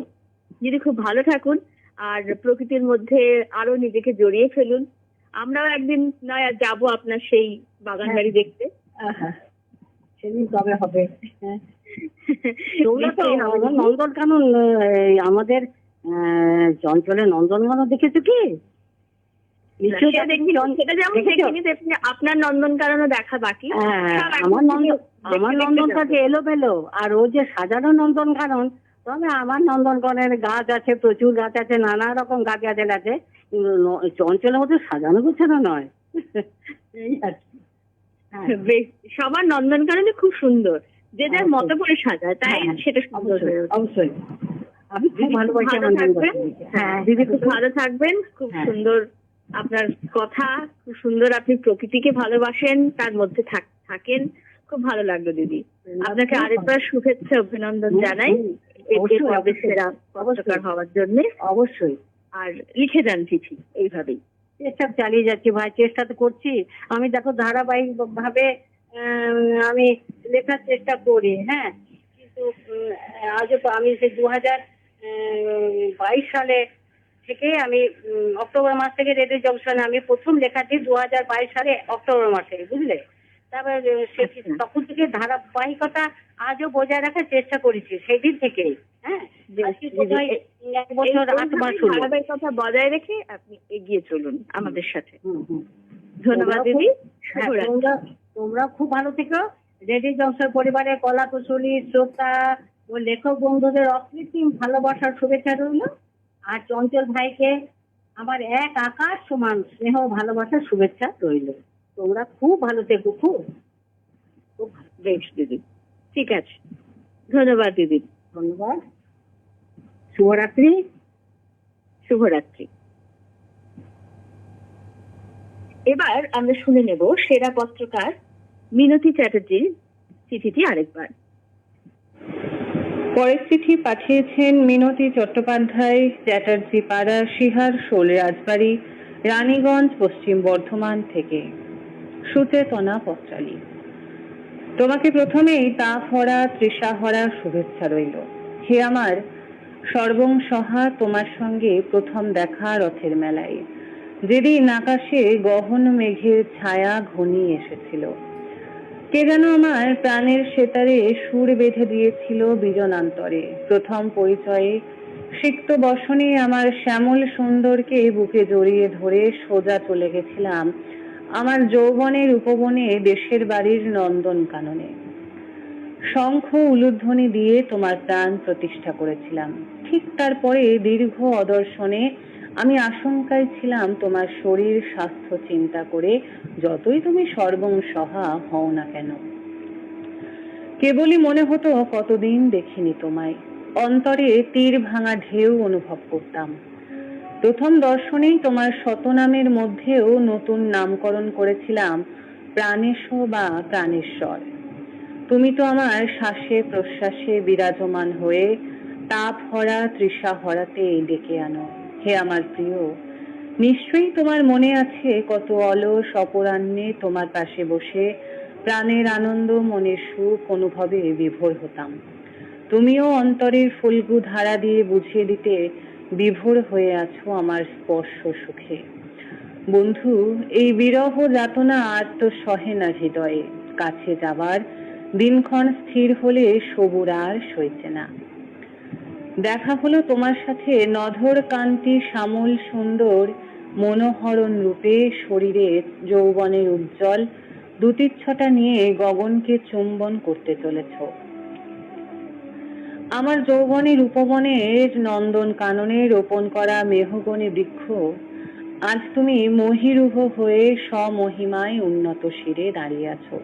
যদি খুব ভালো থাকুন আর প্রকৃতির মধ্যে আরো নিজেকে জড়িয়ে ফেলুন। আমরাও একদিন নয় যাবো আপনার সেই বাগান বাড়ি দেখতে। সেদিন কবে হবে? তোমরা তো নিশ্চয়ই হবে আমার দিদি। নন্দনকানন আমাদের চঞ্চলের নন্দনকানন দেখেছো কি? নিশ্চয়ই সেটা দেখিনি, সেটা যেমন দেখেছো? দেখিনি, তেমনি আপনার নন্দনকাননও দেখা বাকি। হ্যাঁ, সব এখন আমার থেকে আমার দেখতে নন্দনটা যাবো। যে এলোমেলো, আর ও যে সাজানো নন্দনকানন। তবে আমার নন্দনকাননের গাছ আছে, প্রচুর গাছ আছে, নানা রকম গাছ গাছের আছে, কিন্তু চঞ্চলের মতো সাজানো গোছানো নয়। এই আর কি। হ্যাঁ, বেশ, সবার নন্দনকাননে খুব সুন্দর, যে যার অবশ্যই। মতো করে সাজায়, তাই হ্যাঁ, সেটা সুন্দর অবশ্যই হয়ে ওঠে। অবশ্যই। আমি খুব দিদি খুব ভালোবাসি ভালো আমার থাকবেন। নন্দনকাননকে। হ্যাঁ দিদি খুব ভালো থাকবেন, খুব হ্যাঁ। সুন্দর আপনার কথা, খুব সুন্দর, আপনি প্রকৃতিকে ভালোবাসেন, তার মধ্যে থাকেন, খুব ভালো লাগলো দিদি। আপনাকে আরেকবার শুভেচ্ছা অভিনন্দন জানাই এই যে অবশ্যই, পর্বের অবশ্যই। সেরা পত্রকার হওয়ার জন্য। অবশ্যই আর লিখে যান চিঠি এইভাবেই। চেষ্টা চালিয়ে যাচ্ছি ভাই, চেষ্টা তো করছি। আমি দেখো ধারাবাহিক ভাবে আমি লেখার চেষ্টা করি, হ্যাঁ, কিন্তু আজও আমি সেই 2022 সালে থেকে আমি অক্টোবর মাস থেকে রেডিও জংশনে আমি প্রথম লেখাটি 2022 সালে অক্টোবর মাসে, বুঝলে। তারপর তখন থেকে ধারাবাহিকতা আজও বজায় রাখার চেষ্টা করেছি সেই দিন থেকেই। হ্যাঁ, আজকে বোধহয় 1 বছর 8 মাস হলো। ধারাবাহিকতা বজায় রেখে আপনি এগিয়ে চলুন আমাদের সাথে। হুম, হুম। ধন্যবাদ দিদি। হ্যাঁ, শুভরাত্রি। তোমরা খুব ভালো থেকো। রেডিও জংশন পরিবারের কলা কুশলী শ্রোতা ও লেখক বন্ধুদের অকৃত্রিম ভালোবাসার শুভেচ্ছা রইল। আর চঞ্চল ভাইকে আমার এক আকাশ সমান স্নেহ ভালোবাসার শুভেচ্ছা রইল। তোমরা খুব ভালো থেকো, খুব খুব ভালো। বেশ দিদি, ঠিক আছে, ধন্যবাদ দিদি। ধন্যবাদ। শুভরাত্রি। শুভরাত্রি। এবার আমরা শুনে নেব সেরা পত্রকার মিনতি চ্যাটার্জির চিঠিটি আরেকবার। পরের চিঠি পাঠিয়েছেন মিনতি চট্টোপাধ্যায়, চ্যাটার্জি পাড়া, শিহার, শোল রাজবাড়ি, রানীগঞ্জ, পশ্চিম বর্ধমান থেকে। সুচেতনা পত্রালী। তোমাকে প্রথমেই তাপহরা তৃষাহরা শুভেচ্ছা রইল। হে আমার সর্বংসহা, তোমার সঙ্গে প্রথম দেখা রথের মেলায়, যেদিন আকাশে গহন মেঘের ছায়া ঘনিয়ে এসেছিল। কে যেন আমার প্রাণের সেতারে সুর বেঁধে দিয়েছিল বিজনান্তরে। প্রথম পরিচয়ে সিক্ত বসনে আমার শ্যামল সুন্দরকে বুকে জড়িয়ে ধরে সোজা চলে গেছিলাম আমার যৌবনের উপবনে, দেশের বাড়ির নন্দন কাননে। শঙ্খ উলুধ্বনি দিয়ে তোমার প্রাণ প্রতিষ্ঠা করেছিলাম। ঠিক তারপরে দীর্ঘ অদর্শনে আমি আশঙ্কায় ছিলাম তোমার শরীর স্বাস্থ্য চিন্তা করে, যতই তুমি সর্বংসহা হও না কেন। কেবলই মনে হতো কতদিন দেখিনি তোমায়। অন্তরে তীর ভাঙা ঢেউ অনুভব করতাম। প্রথম দর্শনেই তোমার শতনামের মধ্যেও নতুন নামকরণ করেছিলাম প্রাণেশ বা প্রাণেশ্বর। তুমি তো আমার শ্বাসে প্রশ্বাসে বিরাজমান হয়ে তাপ হরা তৃষা হরাতে ডেকে আনো। হে আমার প্রিয়, নিশ্চয়ই তোমার মনে আছে কত অলস অপরাহ্নে তোমার পাশে বসে প্রাণের আনন্দ মনের সুখ অনুভবে বিভোর হতাম। তুমিও অন্তরের ফুলগু ধারা দিয়ে বুঝিয়ে দিতে বিভোর হয়ে আছো আমার স্পর্শ সুখে। বন্ধু, এই বিরহ যাতনা আর তো সহে না হৃদয়ে। কাছে যাবার দিনক্ষণ স্থির হলে সবুর আর সইছে না। দেখা হলো তোমার সাথে নধর কান্তি শ্যামল সুন্দর মনোহরণ রূপে, শরীরে যৌবনের উজ্জ্বল দুতিচ্ছটা নিয়ে গগনকে চুম্বন করতে চলেছ। আমার যৌবনের উপবনের নন্দন কাননে রোপণ করা মেহগনি বৃক্ষ আজ তুমি মহিরুহ হয়ে স্বমহিমায় উন্নত শিরে দাঁড়িয়ে আছো।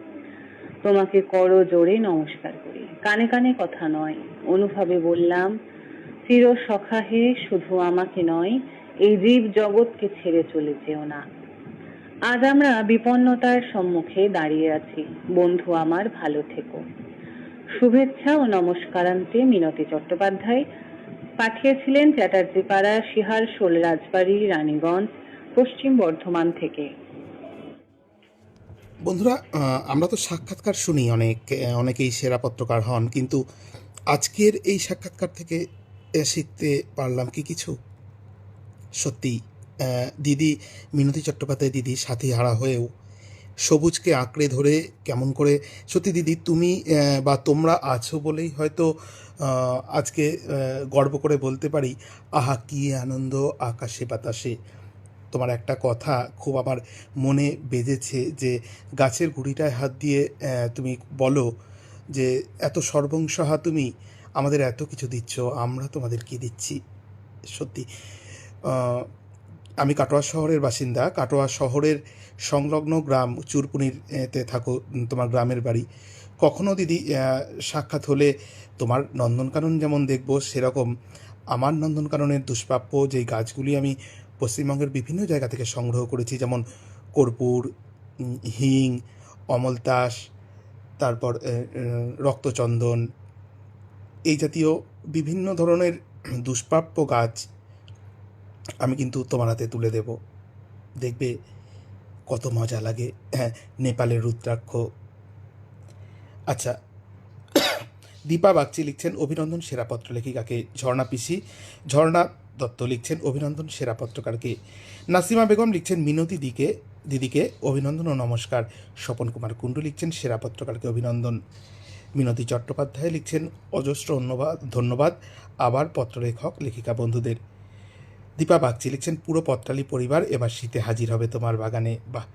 তোমাকে করো জোরে নমস্কার করি। কানে কানে কথা নয়, অনুভবে বললাম, চির সখা হে, শুধু আমাকে নয়, এই জীব জগৎকে ছেড়ে চলে যেও না। আজ আমরা বিপন্নতার সম্মুখে দাঁড়িয়ে আছি। বন্ধু আমার, ভালো থেকো। শুভেচ্ছা ও নমস্কারান্তে মিনতি চট্টোপাধ্যায়। পাঠিয়েছিলেন চ্যাটার্জি পাড়া, শিহার, শোল রাজবাড়ি, রানীগঞ্জ, পশ্চিম বর্ধমান থেকে। বন্ধুরা, আমরা তো সাক্ষাৎকার শুনি অনেকেই সেরা পত্রকার হন, কিন্তু আজকের এই সাক্ষাৎকার থেকে শিখতে পারলাম কি কিছু। সত্যি দিদি মিনতি চট্টোপাধ্যায় দিদি সাথী হারা হয়েও সবুজকে আঁকড়ে ধরে কেমন করে। সত্যি দিদি, তুমি বা তোমরা আছো বলেই হয়তো আজকে গর্ব করে বলতে পারি, আহা কী আনন্দ আকাশে বাতাসে। তোমার একটা কথা খুব আমার মনে বেজেছে, যে গাছের গুঁড়িটায় হাত দিয়ে তুমি বলো যে এত সর্বংসহা তুমি, আমাদের এত কিছু দিচ্ছ, আমরা তোমাদের কি দিচ্ছি। সত্যি আহ, আমি কাটোয়া শহরের বাসিন্দা। কাটোয়া শহরের সংলগ্ন গ্রাম চুরপুনির তে থাকো, তোমার গ্রামের বাড়ি। কখনো দিদি সাক্ষাৎ হলে তোমার নন্দনকানন যেমন দেখবো, সেরকম আমার নন্দনকাননের দুষ্প্রাপ্য যেই গাছগুলি আমি পশ্চিমবঙ্গের বিভিন্ন জায়গা থেকে সংগ্রহ করেছি, যেমন কর্পূর, হিং, অমলতাস, তারপর রক্তচন্দন, এই জাতীয় বিভিন্ন ধরনের দুষ্প্রাপ্য গাছ আমি কিন্তু তোমার হাতে তুলে দেব। দেখবে কত মজা লাগে। হ্যাঁ, নেপালের রুদ্রাক্ষ। আচ্ছা, দীপা বাগচি লিখছেন অভিনন্দন সেরা পত্র লেখিকাকে। ঝর্ণা পিসি, ঝর্ণা দত্ত লিখছেন অভিনন্দন সেরা পত্রকারকে। নাসিমা বেগম লিখছেন মিনতি দিদিকে অভিনন্দন ও নমস্কার। স্বপন কুমার কুণ্ডু লিখছেন সেরা পত্রকারকে অভিনন্দন। মিনতি চট্টোপাধ্যায় লিখছেন অজস্র ধন্যবাদ আবার পত্রলেখক লেখিকা বন্ধুদের। দীপা বাগচি লিখছেন পুরো পত্রালী পরিবার এবার শীতে হাজির হবে তোমার বাগানে। বাহ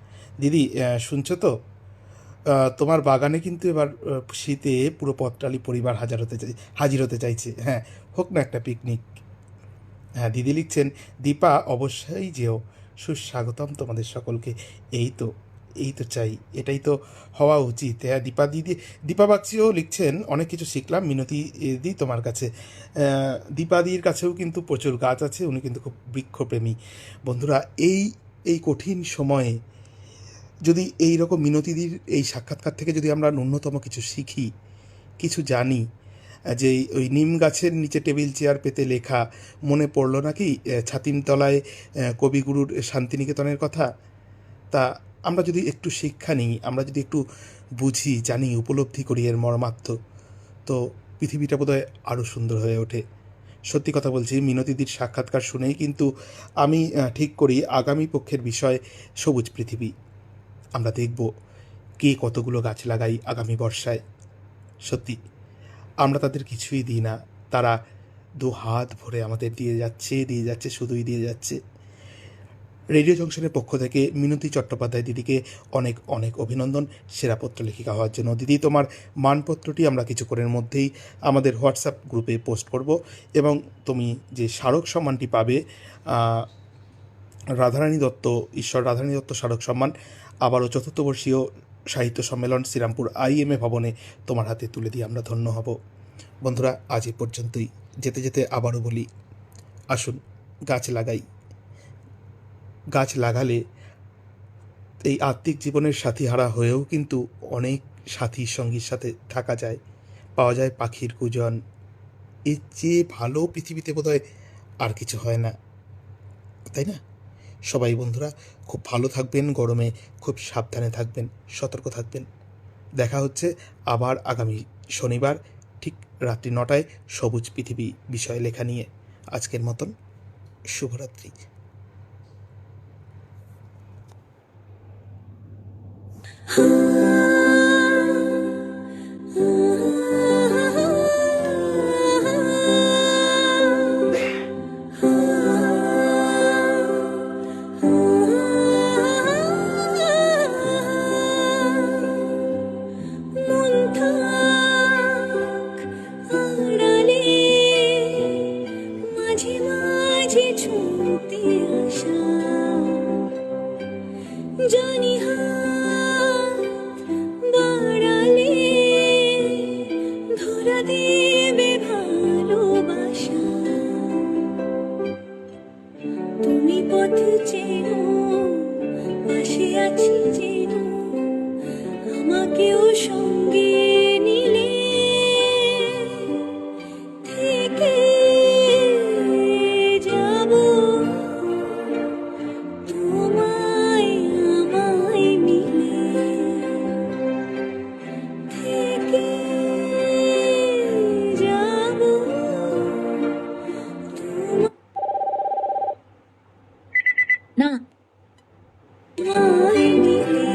দিদি, শুনছো তো? তোমার বাগানে কিন্তু এবার শীতে পুরো পত্রালী পরিবার হাজির হতে চাইছে। হ্যাঁ, হোক না একটা পিকনিক। হ্যাঁ, দিদি লিখছেন দীপা অবশ্যই যেও, সুস্বাগতম তোমাদের সকলকে। এই তো এই তো চাই, এটাই তো হওয়া উচিত। হ্যাঁ, দীপা বাগচিও লিখছেন অনেক কিছু শিখলাম মিনতি দি তোমার কাছে। দীপাদির কাছেও কিন্তু প্রচুর গাছ আছে, উনি কিন্তু খুব বৃক্ষপ্রেমী। বন্ধুরা, এই কঠিন সময়ে যদি এই রকম মিনতিদির এই সাক্ষাৎকার থেকে যদি আমরা ন্যূনতম কিছু শিখি, কিছু জানি, যে ওই নিম গাছের নিচে টেবিল চেয়ার পেতে লেখা, মনে পড়লো নাকি ছাতিমতলায় কবিগুরুর শান্তিনিকেতনের কথা? তা আমরা যদি একটু শিক্ষা নিই, আমরা যদি একটু বুঝি, জানি, উপলব্ধি করি এর মর্মার্থ, তো পৃথিবীটা বোধহয় আরও সুন্দর হয়ে ওঠে। সত্যি কথা বলছি, মিনতিদির সাক্ষাৎকার শুনেই কিন্তু আমি ঠিক করি আগামী পক্ষের বিষয় সবুজ পৃথিবী। আমরা দেখব কে কতগুলো গাছ লাগাই আগামী বর্ষায়। সত্যি আমরা তাদের কিছুই দিই না, তারা দু হাত ভরে আমাদের দিয়ে যাচ্ছে, শুধুই দিয়ে যাচ্ছে। রেডিও জংশনের পক্ষ থেকে মিনতি চট্টোপাধ্যায় দিদিকে অনেক অনেক অভিনন্দন সেরা পত্র লেখিকা হওয়ার জন্য। দিদি, তোমার মানপত্রটি আমরা কিছুক্ষণের মধ্যেই আমাদের হোয়াটসঅ্যাপ গ্রুপে পোস্ট করব, এবং তুমি যে স্মারক সম্মানটি পাবে, ঈশ্বর রাধারানী দত্ত স্মারক সম্মান, আবারও ৪র্থ বর্ষীয় সাহিত্য সম্মেলন শ্রীরামপুর IMA ভবনে তোমার হাতে তুলে দিয়ে আমরা ধন্য হব। বন্ধুরা, আজ এ পর্যন্তই। যেতে যেতে আবারও বলি, আসুন গাছ লাগাই। গাছ লাগালে এই আত্মিক জীবনের সাথীহারা হয়েও কিন্তু অনেক সাথী সঙ্গীর সাথে থাকা যায়, পাওয়া যায় পাখির কুজন। এর চেয়ে ভালো পৃথিবীতে বোধহয় আর কিছু হয় না, তাই না? সবাই বন্ধুরা খুব ভালো থাকবেন, গরমে খুব সাবধানে থাকবেন, সতর্ক থাকবেন। দেখা হচ্ছে আবার আগামী শনিবার ঠিক রাত্রি 9টায় সবুজ পৃথিবী বিষয় লেখা নিয়ে। আজকের মতন শুভরাত্রি। মাঝে মাঝে ছুটতে আসা, জানি হাত বাড়ালে ধরা দেবে ভালোবাসা। তুমি পথ চেনো, পাশে আছি চেনো, আমাকেও সঙ্গে নিলে থেকে যাব তোমায় আমায় মিলে, থেকে যাব তোমায় মিলে।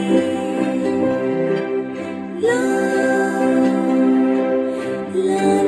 লা